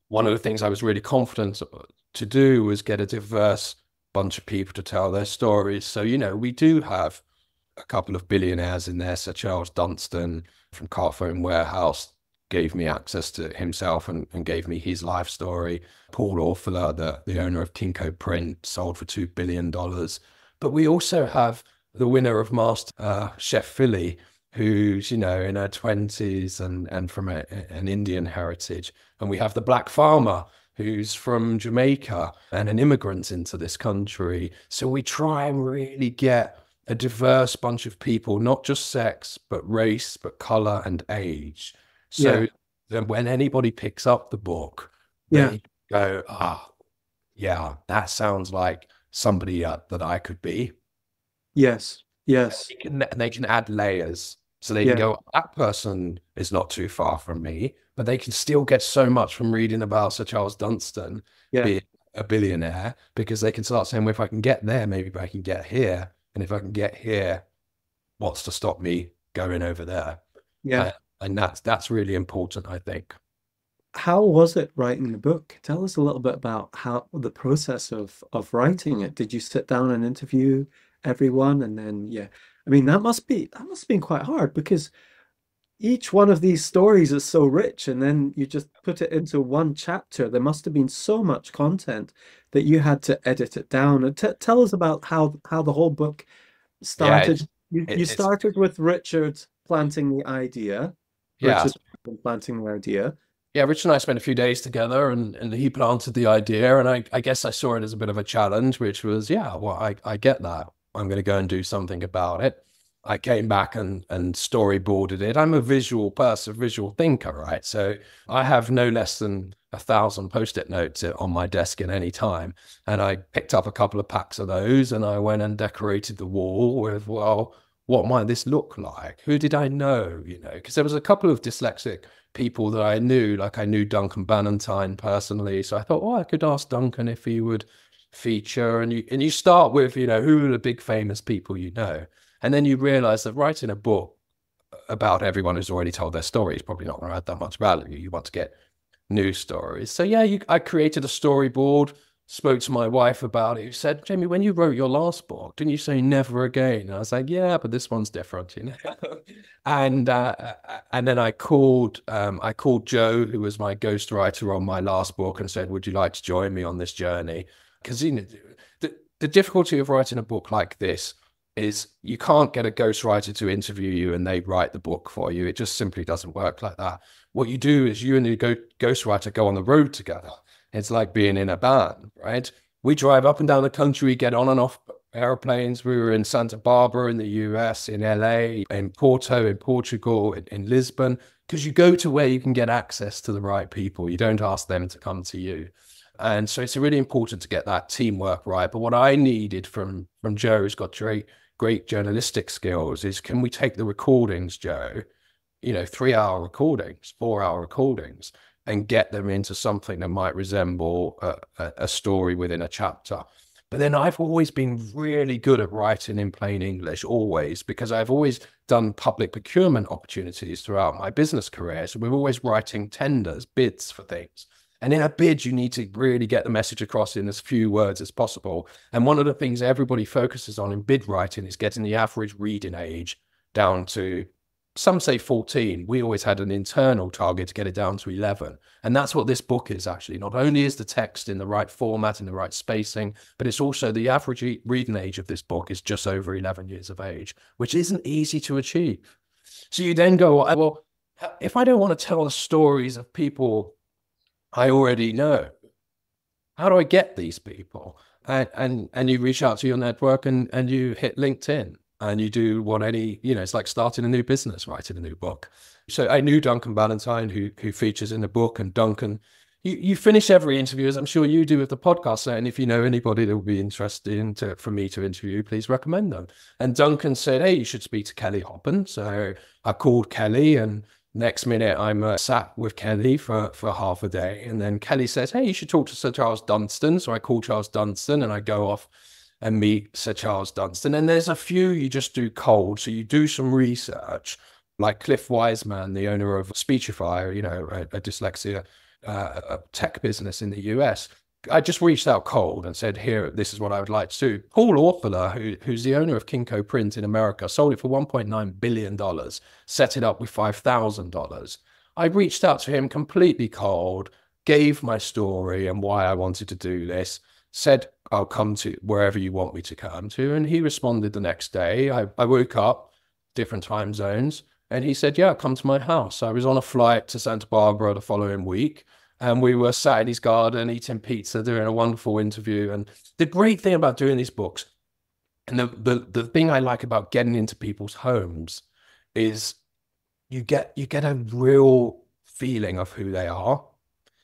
one of the things I was really confident to do was get a diverse bunch of people to tell their stories. So, we do have a couple of billionaires in there. Sir Charles Dunstan from Carphone Warehouse gave me access to himself and gave me his life story. Paul Orfila, the owner of Kinko Print, sold for $2 billion. But we also have the winner of Master Chef Philly, who's, in her 20s and from an Indian heritage. And we have the black farmer who's from Jamaica and an immigrant into this country. So we try and really get a diverse bunch of people, not just sex, but race, but color and age. So that when anybody picks up the book, they go, yeah, that sounds like somebody that I could be. Yes. They can add layers So they can go, that person is not too far from me, but they can still get so much from reading about Sir Charles Dunstan being a billionaire, because they can start saying, well, if I can get there, maybe I can get here. And if I can get here, what's to stop me going over there? And that's really important, I think. How was it writing the book? Tell us a little bit about how the process of writing it. Did you sit down and interview everyone? And then, I mean, that must have been quite hard, because each one of these stories is so rich, and then you just put it into one chapter. There must have been so much content that you had to edit it down. And tell us about how the whole book started. You started with Richard planting the idea. Richard planting the idea. Yeah, Richard and I spent a few days together, and he planted the idea, and I guess I saw it as a bit of a challenge, which was, well, I get that. I'm going to go and do something about it. I came back and storyboarded it. I'm a visual person, visual thinker, right? So I have no less than 1,000 Post-it notes on my desk at any time. And I picked up a couple of packs of those, and I went and decorated the wall with, well, what might this look like? Who did I know? You know, because there was a couple of dyslexic people that I knew, like I knew Duncan Bannatyne personally. So I thought, oh, I could ask Duncan if he would feature. And you start with, you know, who are the big famous people you know? And then you realize that writing a book about everyone who's already told their story is probably not going to add that much value. You want to get new stories. So I created a storyboard, spoke to my wife about it, who said, Jamie, when you wrote your last book, didn't you say never again? And I was like, yeah, but this one's different, you know. And then I called Joe, who was my ghostwriter on my last book, and said, would you like to join me on this journey? Because, you know, the difficulty of writing a book like this is you can't get a ghostwriter to interview you and they write the book for you. It just simply doesn't work like that. What you do is you and the ghostwriter go on the road together. It's like being in a band, right? We drive up and down the country, get on and off airplanes. We were in Santa Barbara in the US, in LA, in Porto, in Portugal, in Lisbon, because you go to where you can get access to the right people. You don't ask them to come to you. And so it's really important to get that teamwork right. But what I needed from Joe, who's got great journalistic skills, is, can we take the recordings, Joe, you know, 3-hour recordings, 4-hour recordings, and get them into something that might resemble a story within a chapter. But then I've always been really good at writing in plain English, always, because I've always done public procurement opportunities throughout my business career. So we're always writing tenders, bids for things. And in a bid, you need to really get the message across in as few words as possible. And one of the things everybody focuses on in bid writing is getting the average reading age down to, some say 14. We always had an internal target to get it down to 11. And that's what this book is, actually. Not only is the text in the right format, in the right spacing, but it's also the average reading age of this book is just over 11 years of age, which isn't easy to achieve. So you then go, well, if I don't want to tell the stories of people I already know, how do I get these people? And you reach out to your network, and you hit LinkedIn, and you do what any, you know, it's like starting a new business, writing a new book. So I knew Duncan Bannatyne, who features in the book, and Duncan, you finish every interview, as I'm sure you do with the podcast, and if you know anybody that would be interested for me to interview, please recommend them. And Duncan said, hey, you should speak to Kelly Hoppen. So I called Kelly, and next minute, I'm sat with Kelly for half a day. And then Kelly says, hey, you should talk to Sir Charles Dunstan. So I call Charles Dunstan, and I go off and meet Sir Charles Dunstan. And there's a few you just do cold. So you do some research, like Cliff Wiseman, the owner of Speechify, you know, a dyslexia tech business in the US. I just reached out cold and said, here, this is what I would like to do. Paul Orfala, who's the owner of Kinko Print in America, sold it for $1.9 billion, set it up with $5,000. I reached out to him completely cold, gave my story and why I wanted to do this, said, I'll come to wherever you want me to come to. And he responded the next day. I woke up, different time zones, and he said, yeah, come to my house. I was on a flight to Santa Barbara the following week. And we were sat in his garden eating pizza, doing a wonderful interview. And the great thing about doing these books, and the thing I like about getting into people's homes, is you get a real feeling of who they are.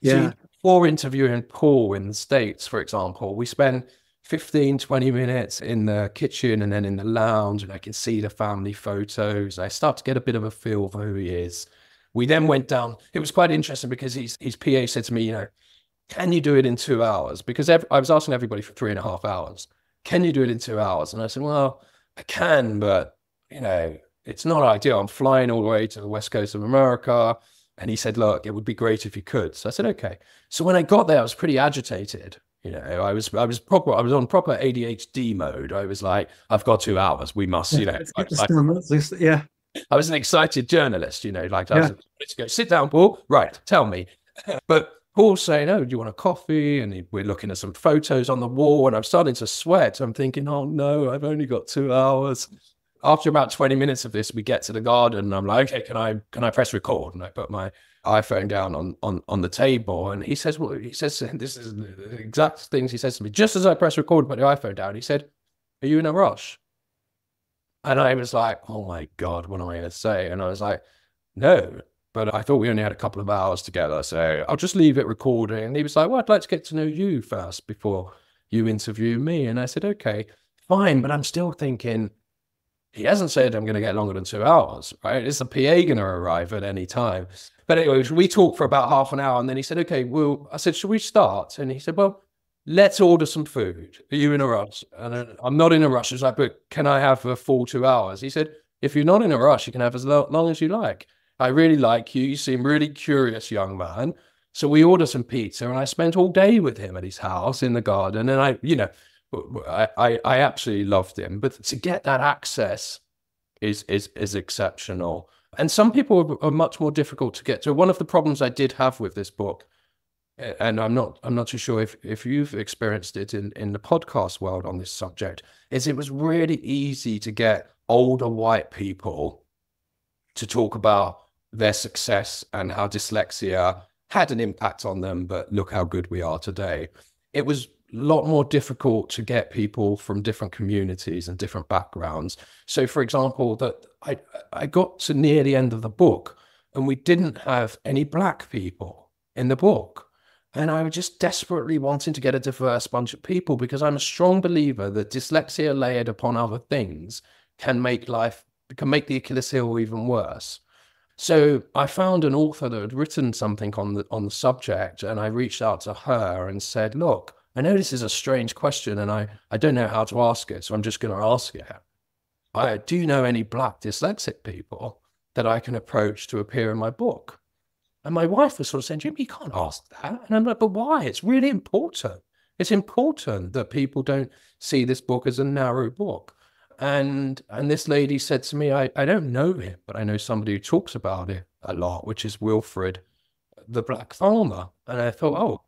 Yeah. So before interviewing Paul in the States, for example, we spent 15, 20 minutes in the kitchen and then in the lounge, and I can see the family photos. I start to get a bit of a feel for who he is. We then went down. It was quite interesting because his PA said to me, you know, can you do it in 2 hours? Because I was asking everybody for 3.5 hours. Can you do it in 2 hours? And I said, well, I can, but, you know, it's not ideal. I'm flying all the way to the West Coast of America. And he said, look, it would be great if you could. So I said, okay. So when I got there, I was pretty agitated. You know, I was on proper ADHD mode. I was like, I've got 2 hours. We must, you know. Yeah. I was an excited journalist, you know, like I was let's go sit down, Paul. Right, tell me. But Paul's saying, oh, do you want a coffee? And we're looking at some photos on the wall, and I'm starting to sweat. I'm thinking, oh no, I've only got 2 hours. After about 20 minutes of this, we get to the garden, and I'm like, okay, can I press record? And I put my iPhone down on the table, and he says, well, this is the exact things he says to me. Just as I press record and put the iPhone down, he said, are you in a rush? And I was like, oh my God, what am I going to say? And I was like, no, but I thought we only had a couple of hours together, so I'll just leave it recording. And he was like, well, I'd like to get to know you first before you interview me. And I said, okay, fine. But I'm still thinking, he hasn't said I'm going to get longer than 2 hours, right? Is the PA going to arrive at any time? But anyway, we talked for about half an hour, and then he said, okay, well, I said, should we start? And he said, well, let's order some food. Are you in a rush? And I'm not in a rush. I was like, but can I have a full 2 hours? He said, if you're not in a rush, you can have as long as you like. I really like you. You seem really curious, young man. So we ordered some pizza, and I spent all day with him at his house in the garden. And I absolutely loved him. But to get that access is exceptional. And some people are much more difficult to get to. One of the problems I did have with this book, and I'm not too sure if you've experienced it in the podcast world on this subject, is it was really easy to get older white people to talk about their success and how dyslexia had an impact on them, but look how good we are today. It was a lot more difficult to get people from different communities and different backgrounds. So for example, that I got to near the end of the book and we didn't have any Black people in the book. And I was just desperately wanting to get a diverse bunch of people, because I'm a strong believer that dyslexia layered upon other things can make the Achilles heel even worse. So I found an author that had written something on the subject, and I reached out to her and said, look, I know this is a strange question and I don't know how to ask it, so I'm just going to ask it. Do you know any Black dyslexic people that I can approach to appear in my book? And my wife was sort of saying, Jim, you can't ask that. And I'm like, but why? It's really important. It's important that people don't see this book as a narrow book. And this lady said to me, I don't know him, but I know somebody who talks about it a lot, which is Wilfred, the Black farmer. And I thought, oh,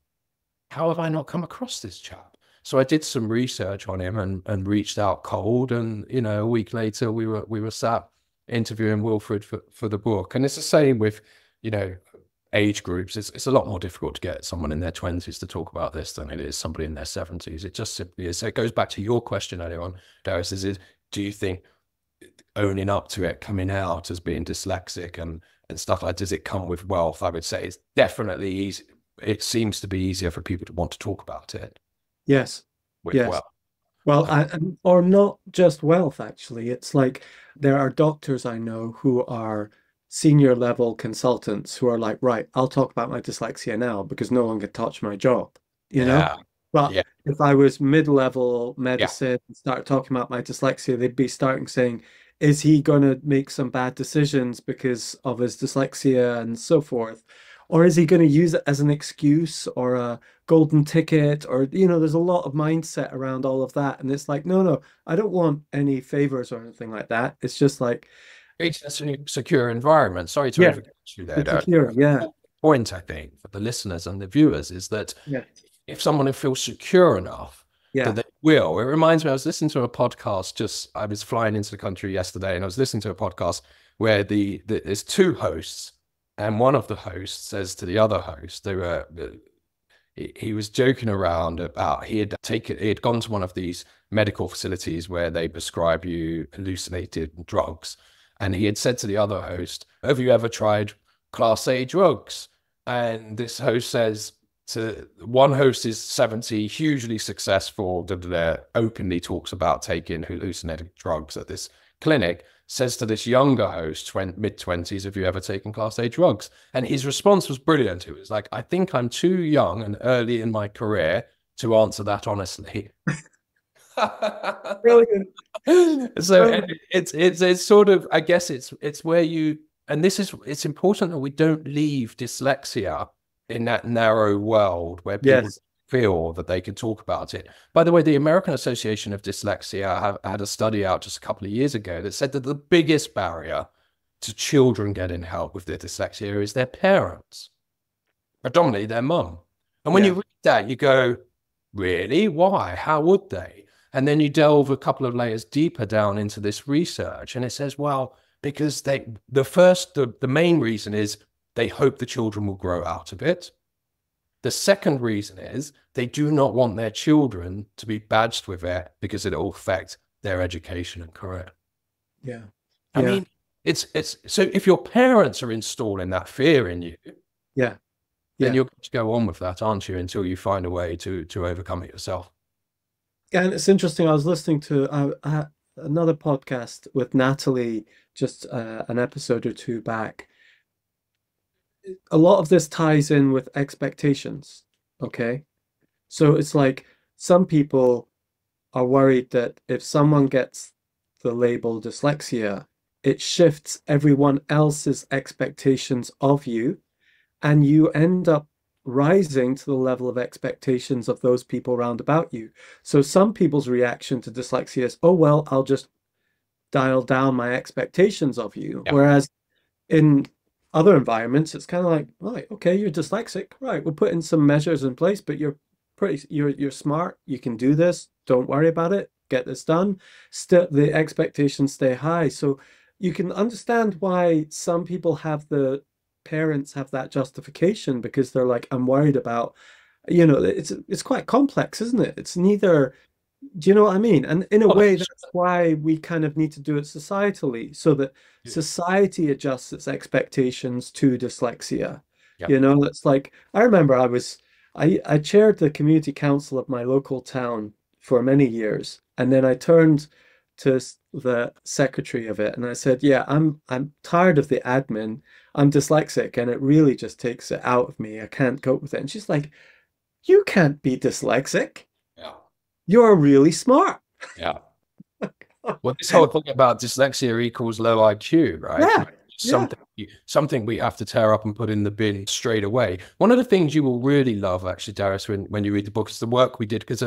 how have I not come across this chap? So I did some research on him and reached out cold. And, you know, a week later, we were sat interviewing Wilfred for the book. And it's the same with, you know, age groups. It's a lot more difficult to get someone in their 20s to talk about this than it is somebody in their 70s. It just simply is. So it goes back to your question earlier on, Darius, do you think owning up to it, coming out as being dyslexic and stuff like, does it come with wealth? I would say it's definitely easy. It seems to be easier for people to want to talk about it. Yes. With yes. wealth. Well, or not just wealth, actually. It's like there are doctors I know who are senior level consultants who are like, right, I'll talk about my dyslexia now because no one can touch my job, you know? But if I was mid-level medicine and start talking about my dyslexia, they'd be saying, is he going to make some bad decisions because of his dyslexia and so forth? Or is he going to use it as an excuse or a golden ticket? Or, you know, there's a lot of mindset around all of that. And it's like, no, I don't want any favors or anything like that. It's just like, it's a secure environment. Sorry to overcut you there. Secure, point, I think, for the listeners and the viewers is that if someone feels secure enough, that they will. It reminds me, I was listening to a podcast I was flying into the country yesterday, and I was listening to a podcast where there's two hosts, and one of the hosts says to the other host, he was joking around about he had gone to one of these medical facilities where they prescribe you hallucinated drugs. And he had said to the other host, have you ever tried Class A drugs? And this host says, So one host is 70, hugely successful, openly talks about taking hallucinating drugs at this clinic, says to this younger host, mid-20s, have you ever taken Class A drugs? And his response was brilliant. It was like, I think I'm too young and early in my career to answer that honestly. Brilliant. So it's sort of, I guess it's where you, and it's important that we don't leave dyslexia in that narrow world where people feel that they can talk about it. By the way, the American Association of Dyslexia had a study out just a couple of years ago that said that the biggest barrier to children getting help with their dyslexia is their parents, predominantly their mum. And when you read that, you go, really? Why? How would they? And then you delve a couple of layers deeper down into this research, and it says, well, because the main reason is they hope the children will grow out of it. The second reason is they do not want their children to be badged with it because it will affect their education and career. Yeah. I mean, it's so if your parents are installing that fear in you, then you're going to go on with that, aren't you, until you find a way to overcome it yourself. And it's interesting, I was listening to another podcast with Natalie just an episode or two back. A lot of this ties in with expectations, okay? So it's like some people are worried that if someone gets the label dyslexia, it shifts everyone else's expectations of you, and you end up rising to the level of expectations of those people around about you. So some people's reaction to dyslexia is, oh, well, I'll just dial down my expectations of you. Yeah. Whereas in other environments, it's kind of like, right, okay, you're dyslexic, right, we'll put in some measures in place, but you're smart, you can do this, don't worry about it, get this done. Still, the expectations stay high. So you can understand why some people parents have that justification, because they're like, I'm worried about, it's quite complex, isn't it? It's neither, do you know what I mean? And in a way, that's why we kind of need to do it societally, so that society adjusts its expectations to dyslexia. It's like, I remember I chaired the community council of my local town for many years, and then I turned to the secretary of it and I said, yeah, I'm tired of the admin. I'm dyslexic and it really just takes it out of me. I can't cope with it. And she's like, you can't be dyslexic. Yeah. You're really smart. Yeah. Well, this whole thing about dyslexia equals low IQ, right? Yeah. Something we have to tear up and put in the bin straight away. One of the things you will really love, actually, Darius, when you read the book, is the work we did, because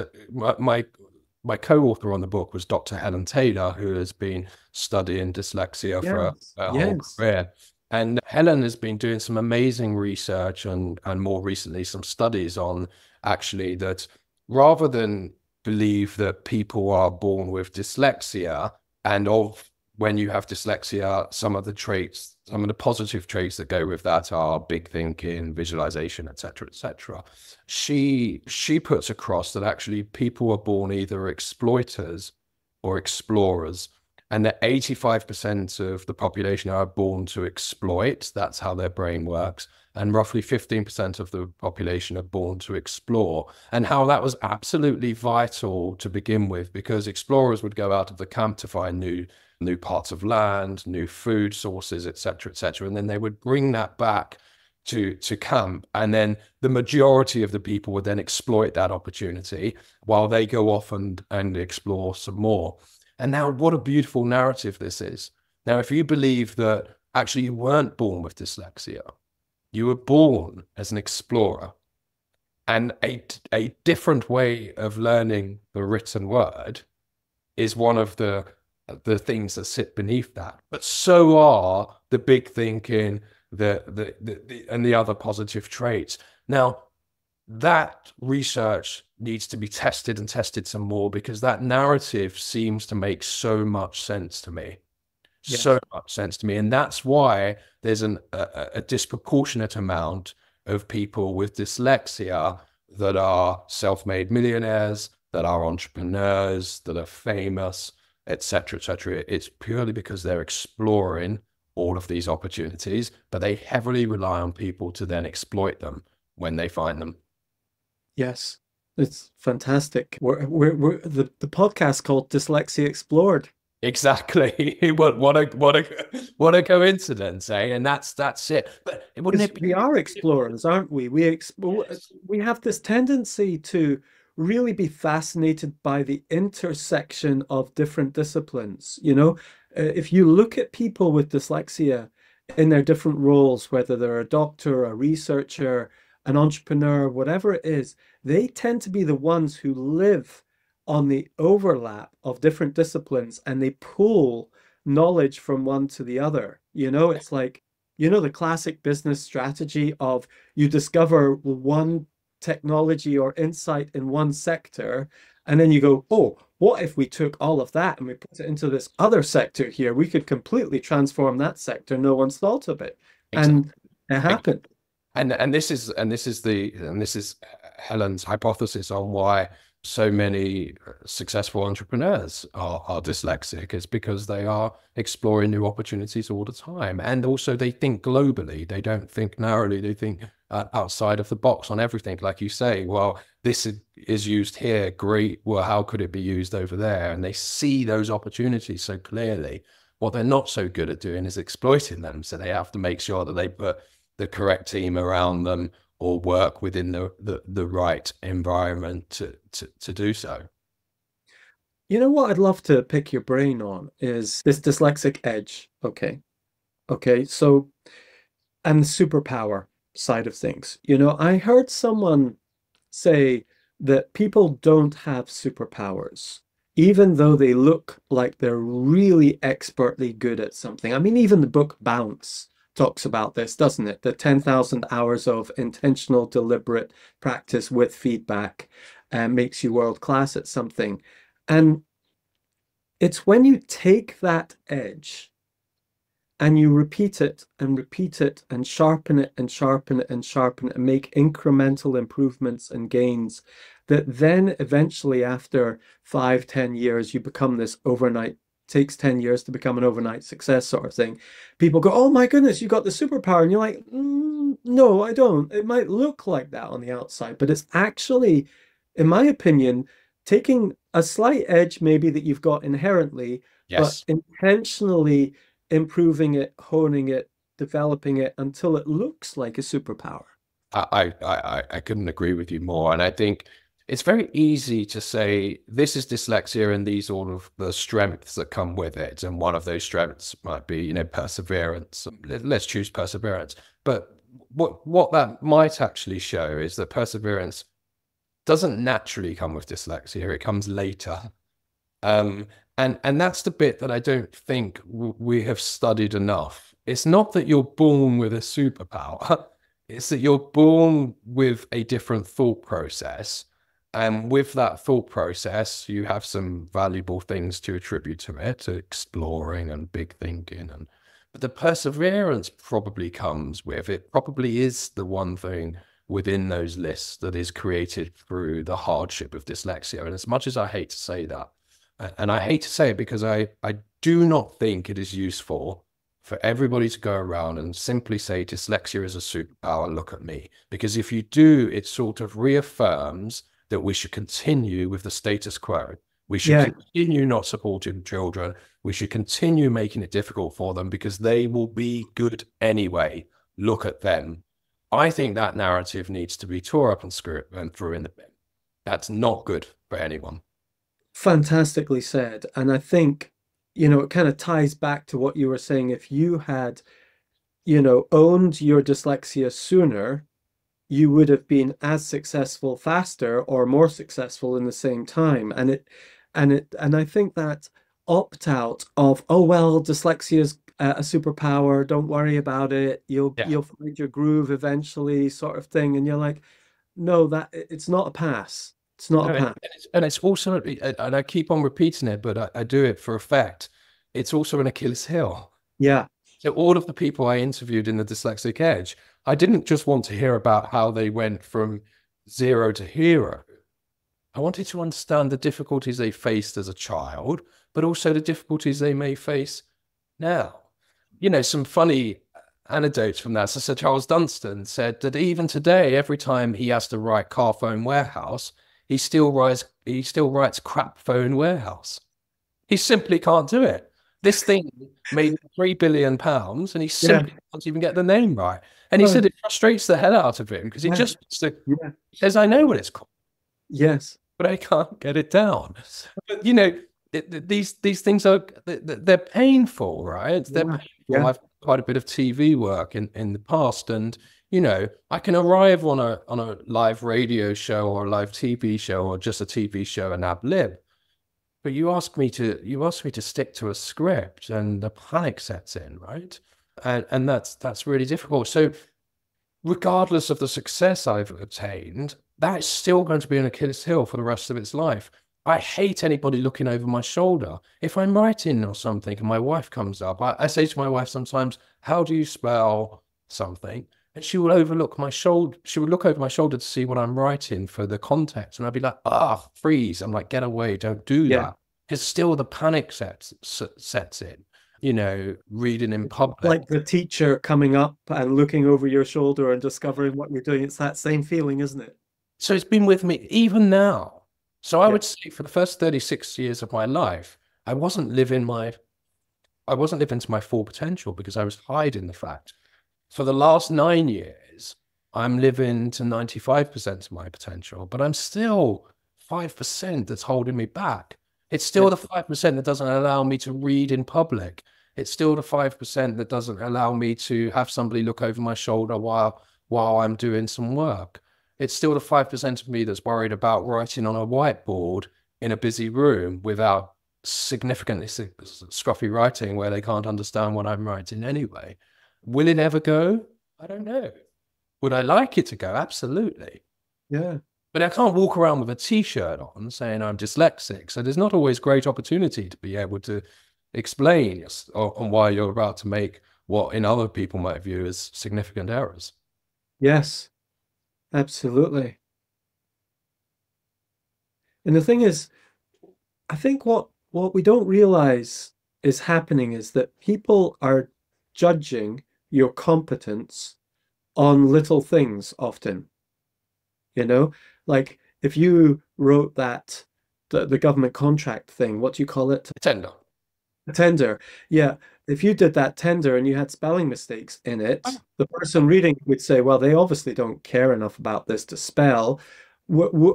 my co-author on the book was Dr. Helen Taylor, who has been studying dyslexia for her whole career. And Helen has been doing some amazing research and more recently some studies on actually that rather than believe that people are born with dyslexia, and when you have dyslexia, some of the positive traits that go with that are big thinking, visualization, etc., etc. She puts across that actually people are born either exploiters or explorers, and that 85% of the population are born to exploit. That's how their brain works. And roughly 15% of the population are born to explore, and how that was absolutely vital to begin with, because explorers would go out of the camp to find new parts of land, new food sources, etc., etc. And then they would bring that back to camp. And then the majority of the people would then exploit that opportunity while they go off and explore some more. And now what a beautiful narrative this is. Now, if you believe that actually you weren't born with dyslexia, you were born as an explorer, and a different way of learning the written word is one of the things that sit beneath that. But so are the big thinking, and the other positive traits. Now, that research needs to be tested and tested some more, because that narrative seems to make so much sense to me. Yes. So much sense to me. And that's why there's a disproportionate amount of people with dyslexia that are self-made millionaires, that are entrepreneurs, that are famous, etc., etc. It's purely because they're exploring all of these opportunities, but they heavily rely on people to then exploit them when they find them. Yes, it's fantastic. The podcast called Dyslexia Explored. Exactly. What a coincidence, eh? And that's it. But wouldn't it be? We are explorers, aren't we? Yes. We have this tendency to really be fascinated by the intersection of different disciplines. You know, if you look at people with dyslexia in their different roles, whether they're a doctor, a researcher, an entrepreneur, whatever it is, they tend to be the ones who live on the overlap of different disciplines and they pull knowledge from one to the other. You know, it's like, you know, the classic business strategy of you discover one technology or insight in one sector, and then you go, oh, what if we took all of that and we put it into this other sector here? We could completely transform that sector. No one's thought of it. Exactly. And it happened. And this is Helen's hypothesis on why so many successful entrepreneurs are dyslexic, is because they are exploring new opportunities all the time. And also they think globally. They don't think narrowly. They think outside of the box on everything. Like you say, well, this is used here. Great. Well, how could it be used over there? And they see those opportunities so clearly. What they're not so good at doing is exploiting them. So they have to make sure that they put the correct team around them or work within the right environment to do so. You know what I'd love to pick your brain on is this dyslexic edge. Okay. So, and the superpower side of things. You know, I heard someone say that people don't have superpowers, even though they look like they're really expertly good at something. I mean, even the book Bounce talks about this, doesn't it? The 10,000 hours of intentional, deliberate practice with feedback makes you world class at something. And it's when you take that edge and you repeat it and repeat it and sharpen it and sharpen it and sharpen it and make incremental improvements and gains, that then eventually after 5-10 years, you become this overnight, takes 10 years to become an overnight success sort of thing. People go, oh my goodness, you got the superpower. And you're like, no, I don't. It might look like that on the outside, but it's actually, in my opinion, taking a slight edge maybe that you've got inherently, Yes. but intentionally improving it, honing it, developing it until it looks like a superpower. I couldn't agree with you more. And I think it's very easy to say this is dyslexia and these all of the strengths that come with it. And one of those strengths might be, you know, perseverance. Let's choose perseverance. But what that might actually show is that perseverance doesn't naturally come with dyslexia. It comes later. And that's the bit that I don't think we have studied enough. It's not that you're born with a superpower. It's that you're born with a different thought process. And with that thought process, you have some valuable things to attribute to it, to exploring and big thinking. But the perseverance probably comes with it, probably is the one thing within those lists that is created through the hardship of dyslexia. And as much as I hate to say that, and I hate to say it because I do not think it is useful for everybody to go around and simply say dyslexia is a superpower, look at me. Because if you do, it sort of reaffirms that we should continue with the status quo. We should continue not supporting children. We should continue making it difficult for them because they will be good anyway. Look at them. I think that narrative needs to be tore up and screwed and threw in the bin. That's not good for anyone. Fantastically said. And I think, you know, it kind of ties back to what you were saying. If you had, you know, owned your dyslexia sooner, you would have been as successful faster or more successful in the same time. And I think that opt out of, oh well, dyslexia is a superpower, don't worry about it, you'll find your groove eventually, sort of thing. And you're like, no, that it's not a pass. It's not a pass. And it's also, and I keep on repeating it, but I do it for effect. It's also an Achilles heel. Yeah. So all of the people I interviewed in the Dyslexic Edge, I didn't just want to hear about how they went from 0 to hero. I wanted to understand the difficulties they faced as a child, but also the difficulties they may face now. You know, some funny anecdotes from that. So Sir Charles Dunstan said that even today, every time he has to write car phone warehouse, he still writes crap phone warehouse. He simply can't do it. This thing made £3 billion and he simply can't even get the name right. And he said it frustrates the hell out of him because he just he says, I know what it's called. Yes. But I can't get it down. But, you know, these things are, they're painful, right? They're painful. I've done quite a bit of TV work in the past, and, you know, I can arrive on a live radio show or a live TV show or just a TV show and ad lib. But you ask me to stick to a script, and the panic sets in, right? And that's really difficult. So regardless of the success I've obtained, that's still going to be an Achilles heel for the rest of its life. I hate anybody looking over my shoulder. If I'm writing or something and my wife comes up, I say to my wife sometimes, how do you spell something? And she will overlook my shoulder. She would look over my shoulder to see what I'm writing for the context. And I'd be like, freeze. I'm like, get away. Don't do that. Because still the panic sets in, you know, reading in public. Like the teacher coming up and looking over your shoulder and discovering what you're doing. It's that same feeling, isn't it? So it's been with me even now. So I would say for the first 36 years of my life, I wasn't living to my full potential because I was hiding the fact. For the last 9 years, I'm living to 95% of my potential, but I'm still 5% that's holding me back. It's still the 5% that doesn't allow me to read in public. It's still the 5% that doesn't allow me to have somebody look over my shoulder while I'm doing some work. It's still the 5% of me that's worried about writing on a whiteboard in a busy room without significantly scruffy writing where they can't understand what I'm writing anyway. Will it ever go? I don't know. Would I like it to go? Absolutely. Yeah. But I can't walk around with a T-shirt on saying I'm dyslexic. So there's not always great opportunity to be able to explain on why you're about to make what in other people might view as significant errors. Yes, absolutely. And the thing is, I think what we don't realize is happening is that people are judging your competence on little things often. You know, like if you wrote that, the government contract thing, what do you call it? Tender. A tender. Yeah. If you did that tender and you had spelling mistakes in it, the person reading would say, well, they obviously don't care enough about this to spell.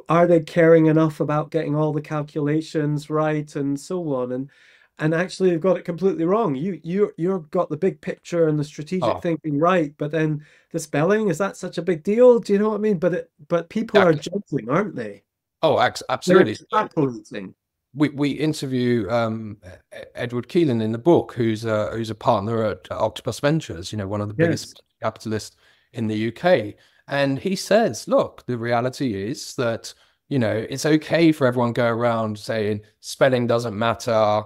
Are they caring enough about getting all the calculations right and so on? And actually you've got it completely wrong. You've got the big picture and the strategic thinking right, but then the spelling, is that such a big deal? Do you know what I mean? But people are judging, aren't they? Oh, absolutely. We interview Edward Keelan in the book, who's a partner at Octopus Ventures, you know, one of the biggest capitalists in the UK. And he says, look, the reality is that, you know, it's okay for everyone to go around saying spelling doesn't matter,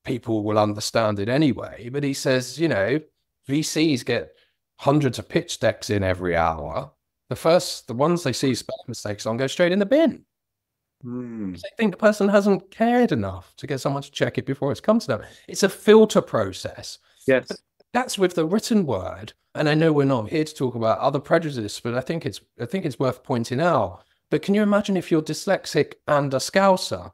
people will understand it anyway. But he says, you know, VCs get hundreds of pitch decks in every hour. The ones they see spelling mistakes on go straight in the bin. They think the person hasn't cared enough to get someone to check it before it's come to them. It's a filter process. Yes. But that's with the written word. And I know we're not here to talk about other prejudices, but I think it's worth pointing out. But can you imagine if you're dyslexic and a Scouser?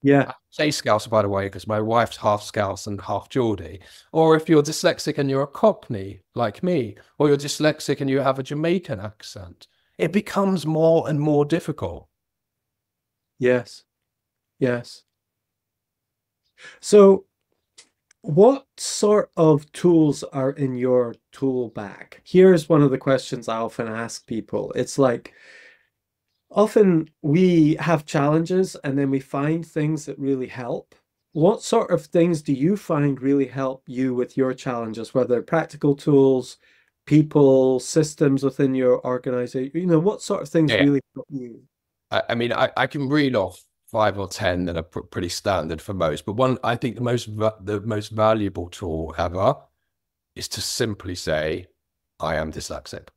Yeah. I say Scouser, by the way, because my wife's half Scouse and half Geordie. Or if you're dyslexic and you're a Cockney, like me, or you're dyslexic and you have a Jamaican accent, it becomes more and more difficult. Yes. Yes. So what sort of tools are in your tool bag? Here's one of the questions I often ask people. It's like, often we have challenges and then we find things that really help. What sort of things do you find really help you with your challenges, whether practical tools, people, systems within your organization? You know, what sort of things really help you? I mean, I can read off 5 or 10 that are pretty standard for most, but one, I think the most valuable tool ever is to simply say, I am dyslexic.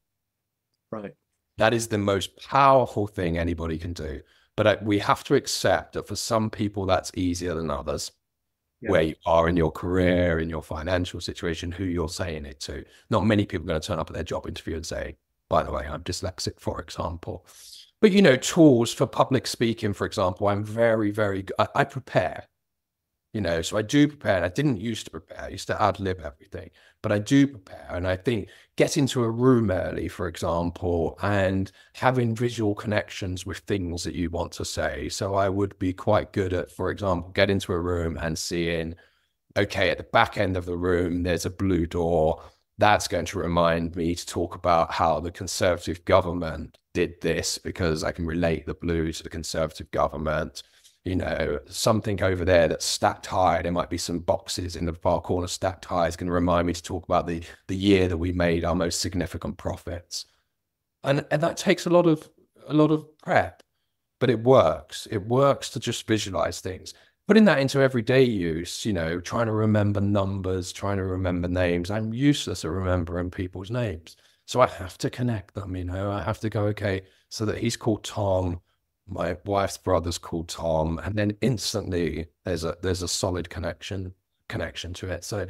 Right. That is the most powerful thing anybody can do. But we have to accept that for some people, that's easier than others. Yeah. where you are in your career, in your financial situation, who you're saying it to. Not many people are going to turn up at their job interview and say, by the way, I'm dyslexic, for example. But, you know, tools for public speaking, for example, I'm very, very good. I prepare, you know, so I do prepare. I didn't used to prepare. I used to ad lib everything, but I do prepare. And I think getting to a room early, for example, and having visual connections with things that you want to say. So I would be quite good at, for example, getting to a room and seeing, okay, at the back end of the room, there's a blue door. That's going to remind me to talk about how the Conservative government did this, because I can relate the blue to the Conservative government. You know, something over there that's stacked high, there might be some boxes in the far corner stacked high, is going to remind me to talk about the year that we made our most significant profits. And that takes a lot of prep, but it works. It works to just visualize things. Putting that into everyday use, you know, trying to remember numbers, trying to remember names. I'm useless at remembering people's names. So I have to connect them, you know, I have to go, okay, so that he's called Tom, my wife's brother's called Tom, and then instantly there's a solid connection to it. So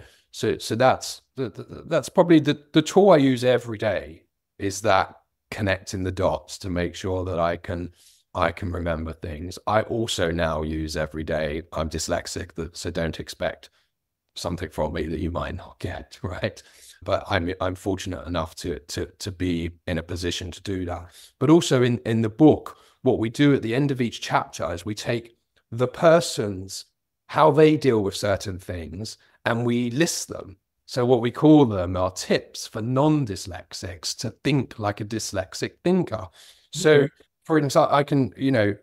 that's probably the tool I use every day, is that connecting the dots to make sure that I can remember things. I also now use every day, I'm dyslexic, so don't expect something from me that you might not get, right? But I'm fortunate enough to be in a position to do that. But also in the book, what we do at the end of each chapter is we take the person's, how they deal with certain things, and we list them. So what we call them are tips for non-dyslexics to think like a dyslexic thinker. So for example, I can, you know,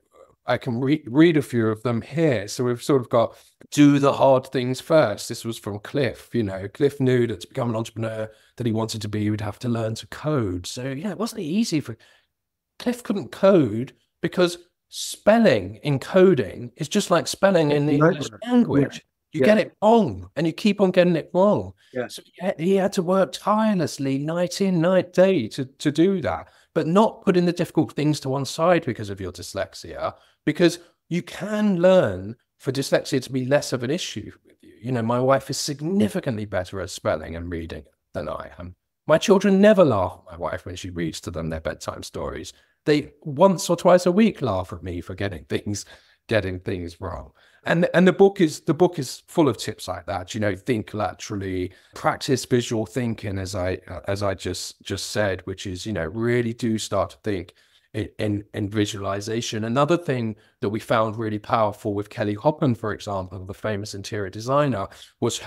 I can read a few of them here. So we've sort of got, do the hard things first. This was from Cliff. You know, Cliff knew that to become an entrepreneur that he wanted to be, he would have to learn to code. So yeah, it wasn't easy for Cliff. Couldn't code because spelling in coding is just like spelling in the English language. You get it wrong and you keep on getting it wrong. So he had to work tirelessly night in, night day to do that, but not putting the difficult things to one side because of your dyslexia, because you can learn for dyslexia to be less of an issue with you. You know, my wife is significantly better at spelling and reading than I am. My children never laugh at my wife when she reads to them their bedtime stories. They once or twice a week laugh at me for getting things wrong. And the book is full of tips like that. You know, think laterally, practice visual thinking, as I just said, which is, you know, really do start to think in visualization. Another thing that we found really powerful with Kelly Hoppen, for example, the famous interior designer, was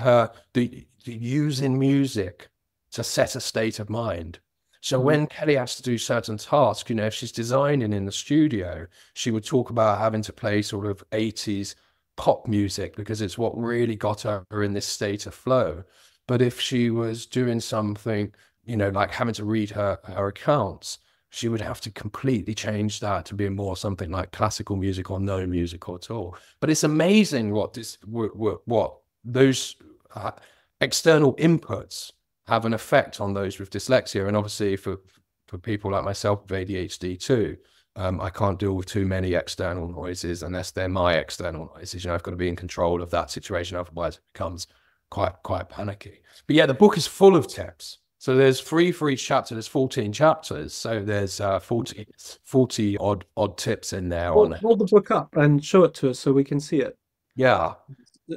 the using music to set a state of mind. So when Kelly has to do certain tasks, you know, if she's designing in the studio, she would talk about having to play sort of 80s pop music because it's what really got her in this state of flow. But if she was doing something, you know, like having to read her accounts, she would have to completely change that to be more something like classical music or no music at all. But it's amazing what those external inputs have an effect on those with dyslexia. And obviously for people like myself with ADHD too, I can't deal with too many external noises unless they're my external noises. You know, I've got to be in control of that situation. Otherwise it becomes quite panicky. But yeah, the book is full of tips. So there's 3 for each chapter. There's 14 chapters. So there's 40 odd tips in there. Hold the book up and show it to us so we can see it. Yeah.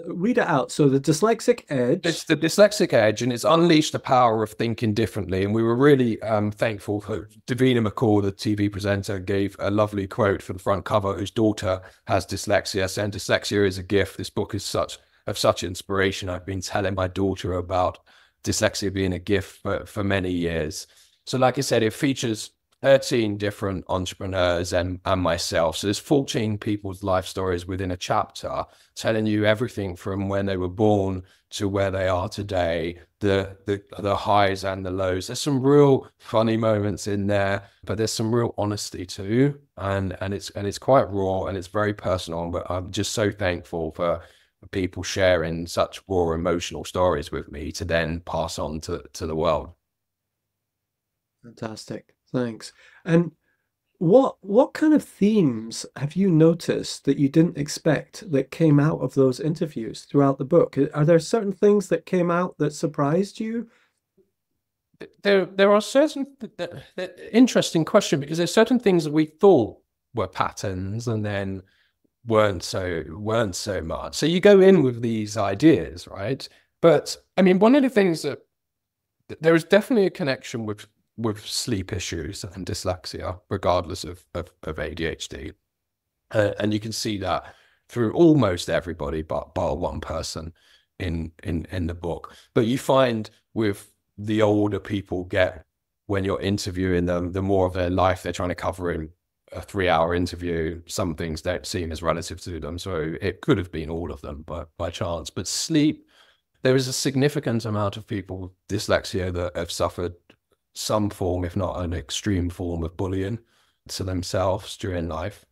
Read it out. So the Dyslexic Edge. It's the Dyslexic Edge, and it's unleashed the power of thinking differently. And we were really thankful for Davina McCall, the TV presenter, gave a lovely quote for the front cover, whose daughter has dyslexia, saying dyslexia is a gift. This book is of such inspiration. I've been telling my daughter about dyslexia being a gift for many years. So like I said, it features 13 different entrepreneurs and myself. So there's 14 people's life stories within a chapter, telling you everything from when they were born to where they are today, the highs and the lows. There's some real funny moments in there, but there's some real honesty too. And it's quite raw and it's very personal. But I'm just so thankful for people sharing such raw emotional stories with me to then pass on to the world. Fantastic. Thanks. And What kind of themes have you noticed that you didn't expect that came out of those interviews throughout the book? Are there certain things that came out that surprised you? There are certain interesting question, because there's certain things that we thought were patterns and then weren't so much. So you go in with these ideas, right? But I mean, one of the things that there is definitely a connection with sleep issues and dyslexia, regardless of ADHD, and you can see that through almost everybody, but bar one person in the book. But you find with the older people get, when you're interviewing them, the more of their life they're trying to cover in a 3-hour interview, some things don't seem as relative to them. So it could have been all of them by chance. But sleep, there is a significant amount of people with dyslexia that have suffered some form, if not an extreme form, of bullying to themselves during life.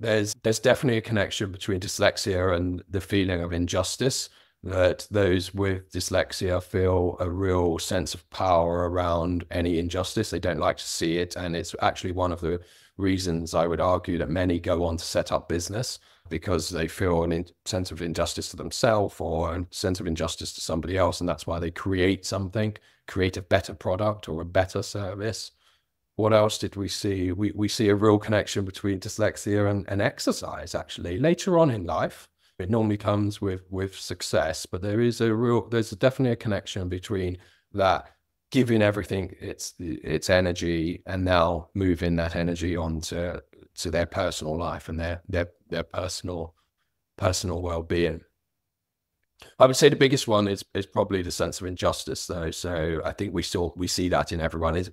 There's definitely a connection between dyslexia and the feeling of injustice, that those with dyslexia feel a real sense of power around any injustice. They don't like to see it. And it's actually one of the reasons I would argue that many go on to set up business, because they feel a sense of injustice to themselves or a sense of injustice to somebody else. And that's why they create something, create a better product or a better service. What else did we see? We see a real connection between dyslexia and exercise, actually, later on in life. It normally comes with success, but there's definitely a connection between that, giving everything its energy and now moving that energy on to their personal life and their personal well-being. I would say the biggest one is probably the sense of injustice, though. So I think we see that in everyone.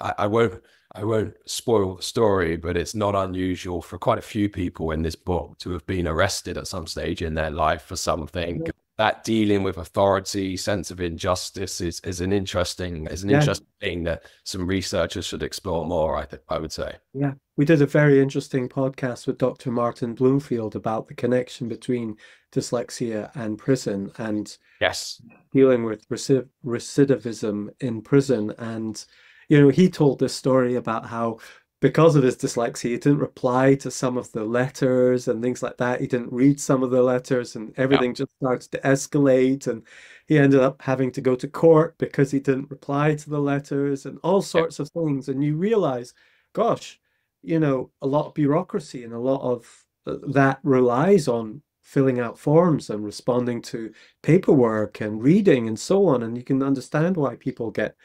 I won't spoil the story, but it's not unusual for quite a few people in this book to have been arrested at some stage in their life for something. That dealing with authority, sense of injustice is an interesting thing that some researchers should explore more, I would say. Yeah, we did a very interesting podcast with Dr. Martin Bloomfield about the connection between dyslexia and prison, and Yes, dealing with recidivism in prison. And, you know, he told this story about how, because of his dyslexia, he didn't reply to some of the letters and things like that. He didn't read some of the letters, and everything just started to escalate. And he ended up having to go to court because he didn't reply to the letters and all sorts of things. And you realize, gosh, you know, a lot of bureaucracy and a lot of that relies on filling out forms and responding to paperwork and reading and so on. And you can understand why people get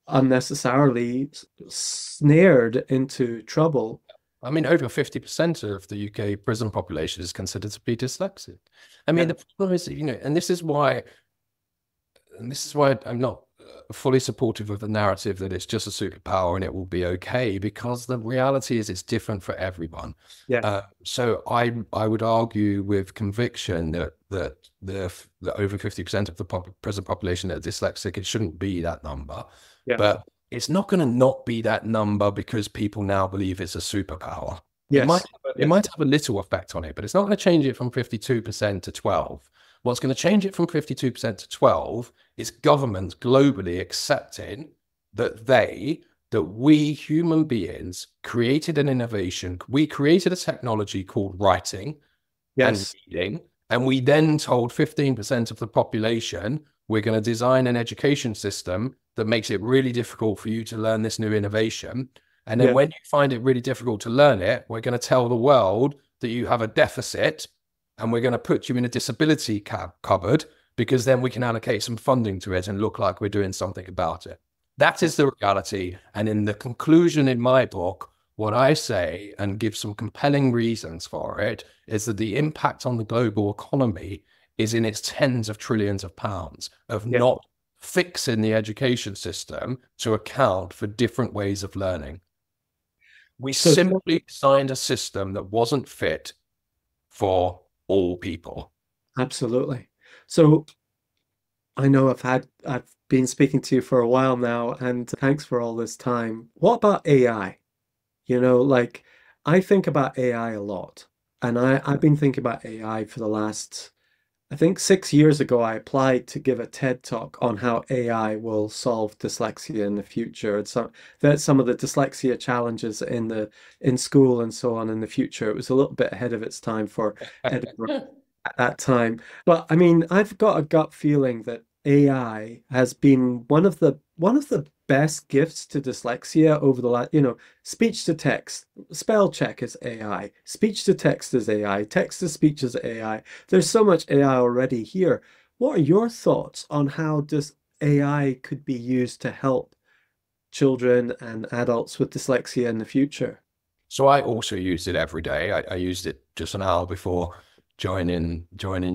unnecessarily snared into trouble. I mean, over 50% of the UK prison population is considered to be dyslexic. I mean, the problem is, you know, and this is why I'm not fully supportive of the narrative that it's just a superpower and it will be okay, because the reality is it's different for everyone. So I would argue with conviction that the over 50% of the prison population are dyslexic. It shouldn't be that number. But it's not going to not be that number because people now believe it's a superpower. It might have a little effect on it, but it's not going to change it from 52% to 12. What's going to change it from 52% to 12 is governments globally accepting that we human beings created an innovation. We created a technology called writing and reading, and we then told 15% of the population, we're going to design an education system that makes it really difficult for you to learn this new innovation. And then when you find it really difficult to learn it, we're going to tell the world that you have a deficit, and we're going to put you in a disability cupboard, because then we can allocate some funding to it and look like we're doing something about it. That is the reality. And in the conclusion in my book, what I say, and give some compelling reasons for it, is that the impact on the global economy is in its tens of trillions of pounds of not fixing the education system to account for different ways of learning. We simply designed a system that wasn't fit for all people. Absolutely. So I know I've been speaking to you for a while now, and thanks for all this time. What about AI? You know, like, I think about AI a lot, and I've been thinking about AI for the last I think 6 years ago, I applied to give a TED talk on how AI will solve dyslexia in the future. And so that some of the dyslexia challenges in school and so on in the future. It was a little bit ahead of its time for Edinburgh at that time. But I mean, I've got a gut feeling that AI has been one of the best gifts to dyslexia over the last, speech to text, spell check is AI, speech to text is AI, text to speech is AI. There's so much AI already here. What are your thoughts on how this AI could be used to help children and adults with dyslexia in the future? So I also use it every day. I used it just an hour before joining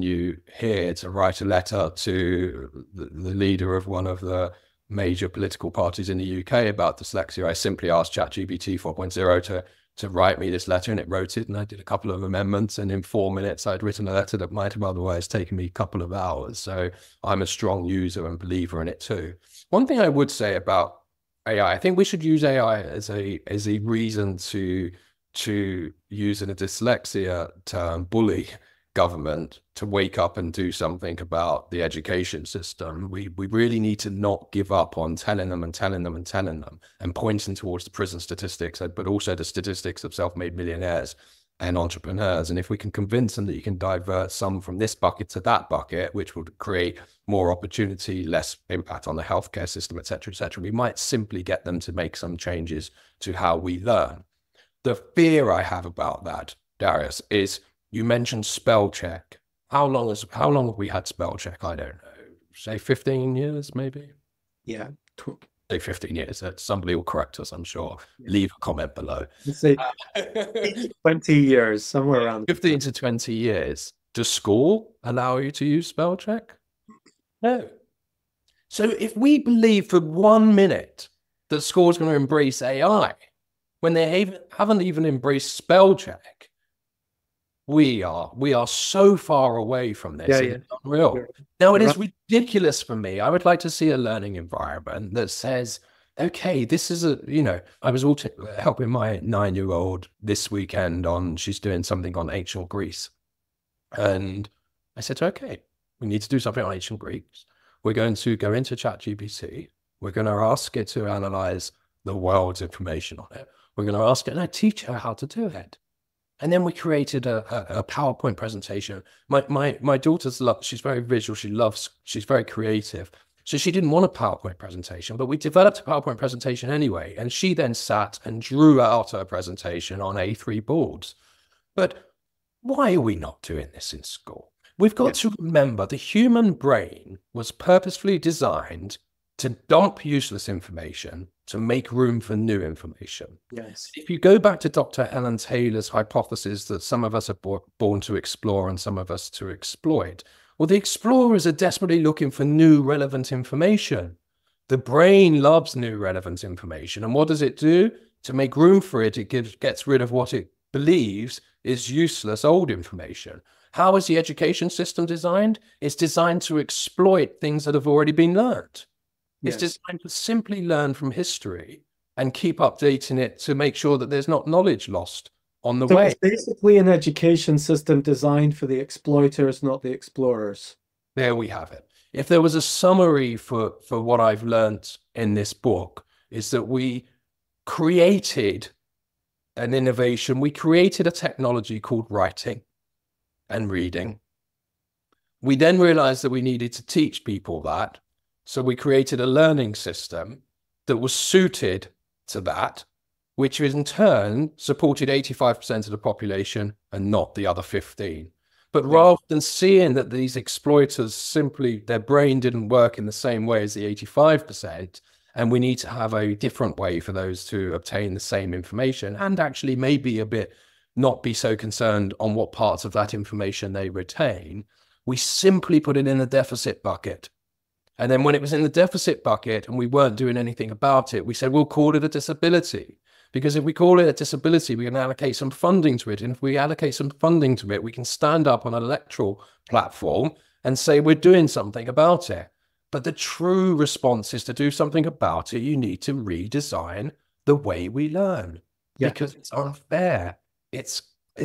you here to write a letter to the leader of one of the major political parties in the UK about dyslexia. I simply asked ChatGPT 4.0 to write me this letter, and it wrote it, and I did a couple of amendments, and in 4 minutes I'd written a letter that might have otherwise taken me a couple of hours. So I'm a strong user and believer in it too. One thing I would say about AI, I think we should use AI as a reason to use in a dyslexia term, bully government to wake up and do something about the education system. We really need to not give up on telling them and pointing towards the prison statistics, but also the statistics of self-made millionaires and entrepreneurs. And if we can convince them that you can divert some from this bucket to that bucket, which would create more opportunity, less impact on the healthcare system, et cetera, we might simply get them to make some changes to how we learn. The fear I have about that, Darius, is you mentioned spell check. How long have we had spell check? I don't know. Say 15 years, maybe? Yeah. Say 15 years. Somebody will correct us, I'm sure. Yeah. Leave a comment below. Let's say 20 years, somewhere around 15 to 20 years. Does school allow you to use spell check? No. So if we believe for 1 minute that school's going to embrace AI, when they haven't even embraced spell check, we are so far away from this. Yeah, it's unreal. Now, it is ridiculous for me. I would like to see a learning environment that says, okay, this is I was helping my 9-year-old this weekend she's doing something on ancient Greece. And I said, okay, we need to do something on ancient Greeks. We're going to go into ChatGPT. We're going to ask it to analyze the world's information on it. We're going to ask it, and I teach her how to do it. And then we created a PowerPoint presentation. My daughter's she's very visual. She's very creative. So she didn't want a PowerPoint presentation, but we developed a PowerPoint presentation anyway. And she then sat and drew out her presentation on A3 boards. But why are we not doing this in school? We've got to remember the human brain was purposefully designed to dump useless information to make room for new information. Yes. If you go back to Dr. Helen Taylor's hypothesis that some of us are born to explore and some of us to exploit, well, the explorers are desperately looking for new relevant information. The brain loves new relevant information. And what does it do? To make room for it, it gets rid of what it believes is useless old information. How is the education system designed? It's designed to exploit things that have already been learned. It's designed to simply learn from history and keep updating it to make sure that there's not knowledge lost on the way. It's basically an education system designed for the exploiters, not the explorers. There we have it. If there was a summary for what I've learned in this book, is that we created an innovation. We created a technology called writing and reading. We then realized that we needed to teach people that. So we created a learning system that was suited to that, which in turn supported 85% of the population and not the other 15. But rather than seeing that these exploiters simply, their brain didn't work in the same way as the 85%, and we need to have a different way for those to obtain the same information and actually maybe a bit not be so concerned on what parts of that information they retain, we simply put it in the deficit bucket. And then when it was in the deficit bucket and we weren't doing anything about it, we said, we'll call it a disability. Because if we call it a disability, we can allocate some funding to it. And if we allocate some funding to it, we can stand up on an electoral platform and say, we're doing something about it. But the true response is to do something about it. You need to redesign the way we learn because it's unfair. It's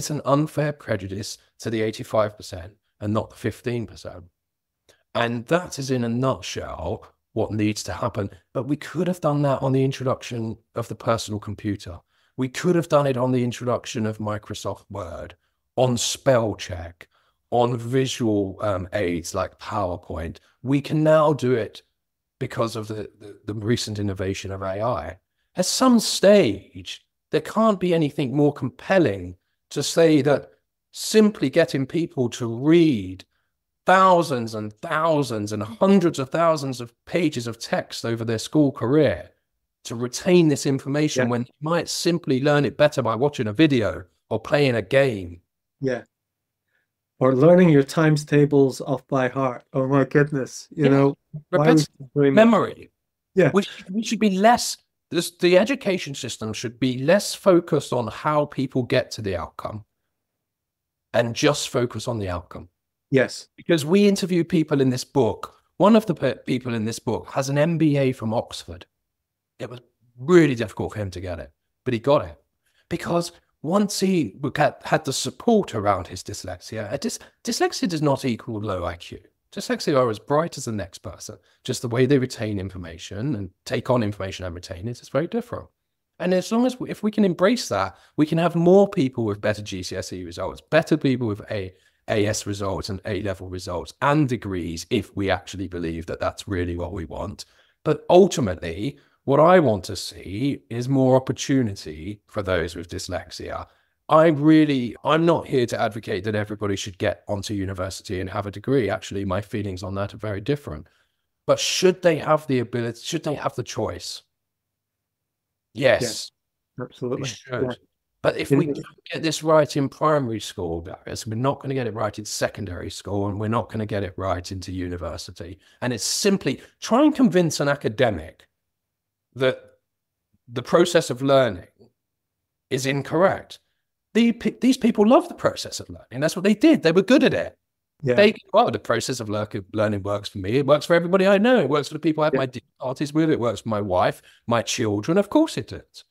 an unfair prejudice to the 85%. and not the 15%. And that is in a nutshell what needs to happen. But we could have done that on the introduction of the personal computer. We could have done it on the introduction of Microsoft Word, on spell check, on visual aids like PowerPoint. We can now do it because of the recent innovation of AI. At some stage, there can't be anything more compelling to say that simply getting people to read thousands and thousands and hundreds of thousands of pages of text over their school career to retain this information when they might simply learn it better by watching a video or playing a game. Yeah. Or learning your times tables off by heart. Oh my goodness. You know, memory. Yeah. We should be less, the education system should be less focused on how people get to the outcome and just focus on the outcome. Yes. Because we interview people in this book. One of the people in this book has an MBA from Oxford. It was really difficult for him to get it, but he got it because once he had the support around his dyslexia, dyslexia does not equal low IQ. Dyslexia are as bright as the next person. Just the way they retain information and take on information and retain it is very different. And as long as if we can embrace that, we can have more people with better GCSE results, better people with AS results and A-level results and degrees, if we actually believe that that's really what we want. But ultimately, what I want to see is more opportunity for those with dyslexia. I'm not here to advocate that everybody should get onto university and have a degree. Actually, my feelings on that are very different. But should they have the ability, should they have the choice? Yes. Absolutely. We should. Yeah. But if we don't get this right in primary school, Darius, we're not going to get it right in secondary school, and we're not going to get it right into university. And it's simply try and convince an academic that the process of learning is incorrect. These people love the process of learning. That's what they did. They were good at it. Yeah. Well, the process of learning works for me. It works for everybody I know. It works for the people I have my parties with. It works for my wife, my children. Of course it does.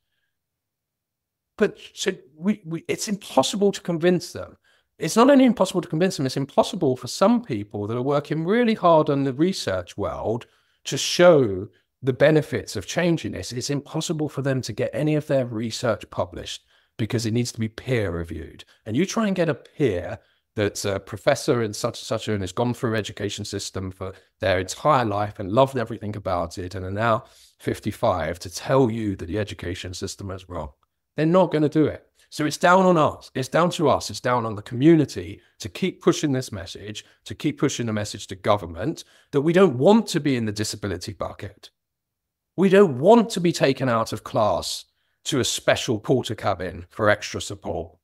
But so it's impossible to convince them. It's not only impossible to convince them, it's impossible for some people that are working really hard in the research world to show the benefits of changing this. It's impossible for them to get any of their research published because it needs to be peer reviewed. And you try and get a peer that's a professor in such and such and has gone through education system for their entire life and loved everything about it and are now 55 to tell you that the education system is wrong. They're not going to do it. So it's down on us. It's down to us. It's down on the community to keep pushing this message, to keep pushing the message to government that we don't want to be in the disability bucket. We don't want to be taken out of class to a special porter cabin for extra support.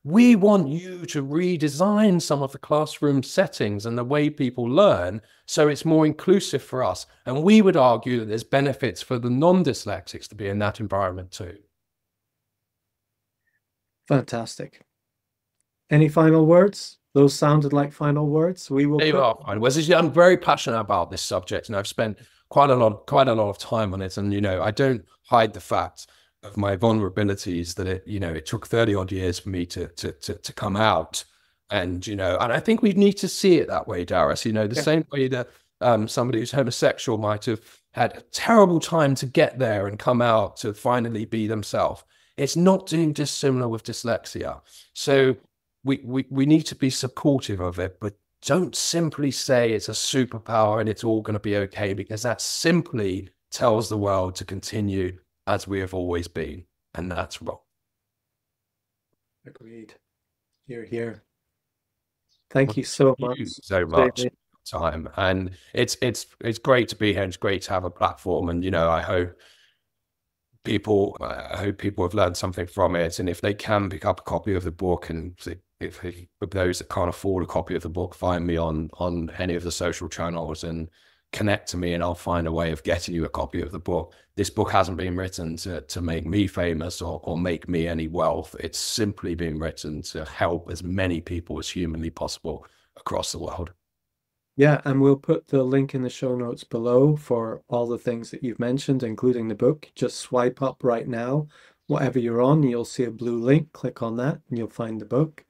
We want you to redesign some of the classroom settings and the way people learn so it's more inclusive for us. And we would argue that there's benefits for the non-dyslexics to be in that environment too. Fantastic. Any final words? Those sounded like final words. We will. I'm very passionate about this subject, and I've spent quite a lot of time on it. And I don't hide the fact of my vulnerabilities that it took 30 odd years for me to come out. And and I think we need to see it that way, Darius. The same way that somebody who's homosexual might have had a terrible time to get there and come out to finally be themselves. It's not doing dissimilar with dyslexia. So we need to be supportive of it, but don't simply say it's a superpower and it's all going to be okay, because that simply tells the world to continue as we have always been, and that's wrong. Agreed. Hear, hear. Thank you so much. So much time, and it's great to be here. It's great to have a platform, and I hope people have learned something from it. And if they can pick up a copy of the book, and if those that can't afford a copy of the book, find me on any of the social channels and connect to me, and I'll find a way of getting you a copy of the book. This book hasn't been written to make me famous or make me any wealth. It's simply been written to help as many people as humanly possible across the world. Yeah, and we'll put the link in the show notes below for all the things that you've mentioned, including the book. Just swipe up right now, whatever you're on, you'll see a blue link. Click on that and you'll find the book.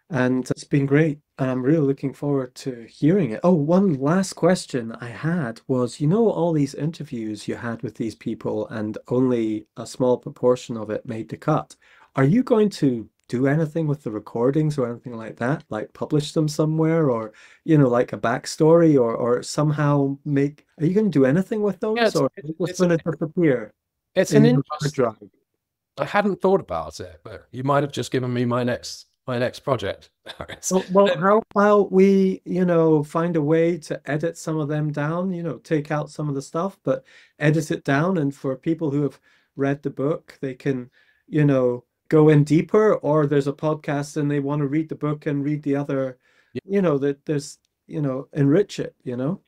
And it's been great. And I'm really looking forward to hearing it. Oh, one last question I had was, all these interviews you had with these people and only a small proportion of it made the cut. Are you going to do anything with the recordings or anything like that? Like publish them somewhere or, like a backstory or somehow are you going to do anything with Yeah, those or are you just going to disappear it's in an your hard interesting. drive? I hadn't thought about it, but you might have just given me my next project. Well, how about we, find a way to edit some of them down, take out some of the stuff, but edit it down. And for people who have read the book, they can, go in deeper, or there's a podcast and they want to read the book and read the other, that there's, enrich it, No,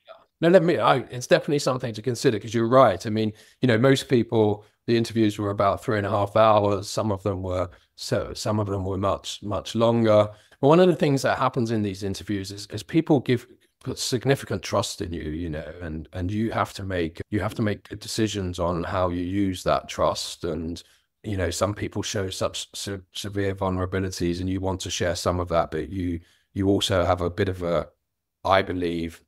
it's definitely something to consider because you're right. I mean, most people, the interviews were about 3.5 hours. Some of them were much, much longer. But one of the things that happens in these interviews is people put significant trust in you, and you have to make good decisions on how you use that trust. And, some people show such severe vulnerabilities and you want to share some of that, but you also have a bit of I believe,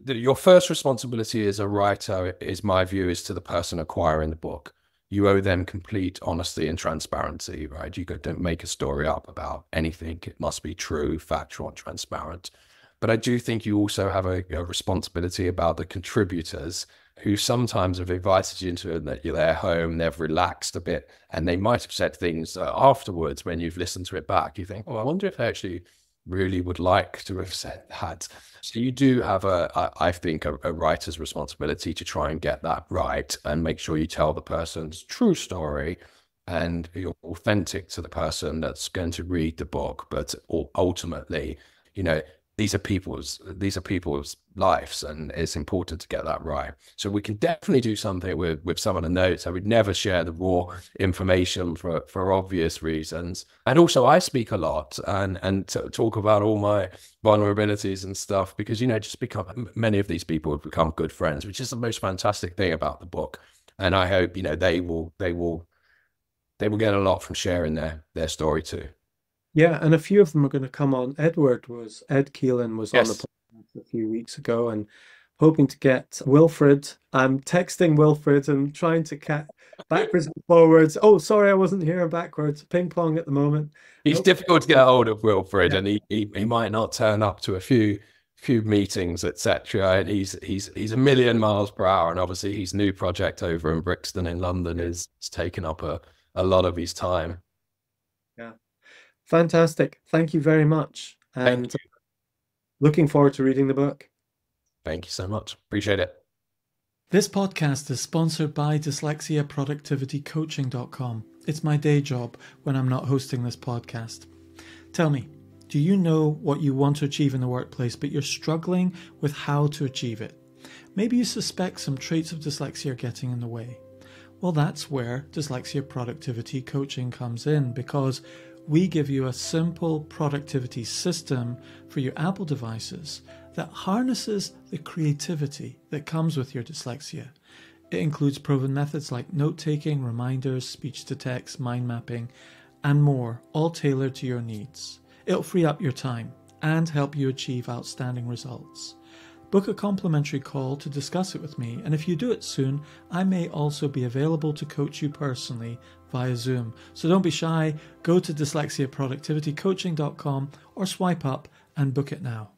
your first responsibility as a writer, is my view, is to the person acquiring the book. You owe them complete honesty and transparency, right? You don't make a story up about anything. It must be true, factual, and transparent. But I do think you also have a responsibility about the contributors who sometimes have invited you into their home, they've relaxed a bit, and they might have said things afterwards when you've listened to it back. You think, oh, I wonder if they actually really would like to have said that. So you do have I think a writer's responsibility to try and get that right and make sure you tell the person's true story and you're authentic to the person that's going to read the book. But ultimately, these are people's lives, and it's important to get that right. So we can definitely do something with some of the notes. I would never share the raw information for obvious reasons. And also I speak a lot and talk about all my vulnerabilities and stuff because, many of these people have become good friends, which is the most fantastic thing about the book. And I hope, they will get a lot from sharing their story too. Yeah, and a few of them are going to come on. Ed Keelan was on the Yes. podcast a few weeks ago and hoping to get Wilfred. I'm texting Wilfred and trying to cat backwards and forwards. Oh, sorry, I wasn't here backwards. Ping pong at the moment. He's difficult to get hold of, Wilfred, Yeah. and he might not turn up to a few meetings, etc. And he's a million miles per hour, and obviously his new project over in Brixton in London is taking up a lot of his time. Yeah. Fantastic. Thank you very much. And looking forward to reading the book. Thank you so much. Appreciate it. This podcast is sponsored by DyslexiaProductivityCoaching.com. It's my day job when I'm not hosting this podcast. Tell me, do you know what you want to achieve in the workplace, but you're struggling with how to achieve it? Maybe you suspect some traits of dyslexia are getting in the way. Well, that's where Dyslexia Productivity Coaching comes in, because we give you a simple productivity system for your Apple devices that harnesses the creativity that comes with your dyslexia. It includes proven methods like note-taking, reminders, speech-to-text, mind mapping, and more, all tailored to your needs. It'll free up your time and help you achieve outstanding results. Book a complimentary call to discuss it with me, and if you do it soon, I may also be available to coach you personally via Zoom. So don't be shy, go to DyslexiaProductivityCoaching.com or swipe up and book it now.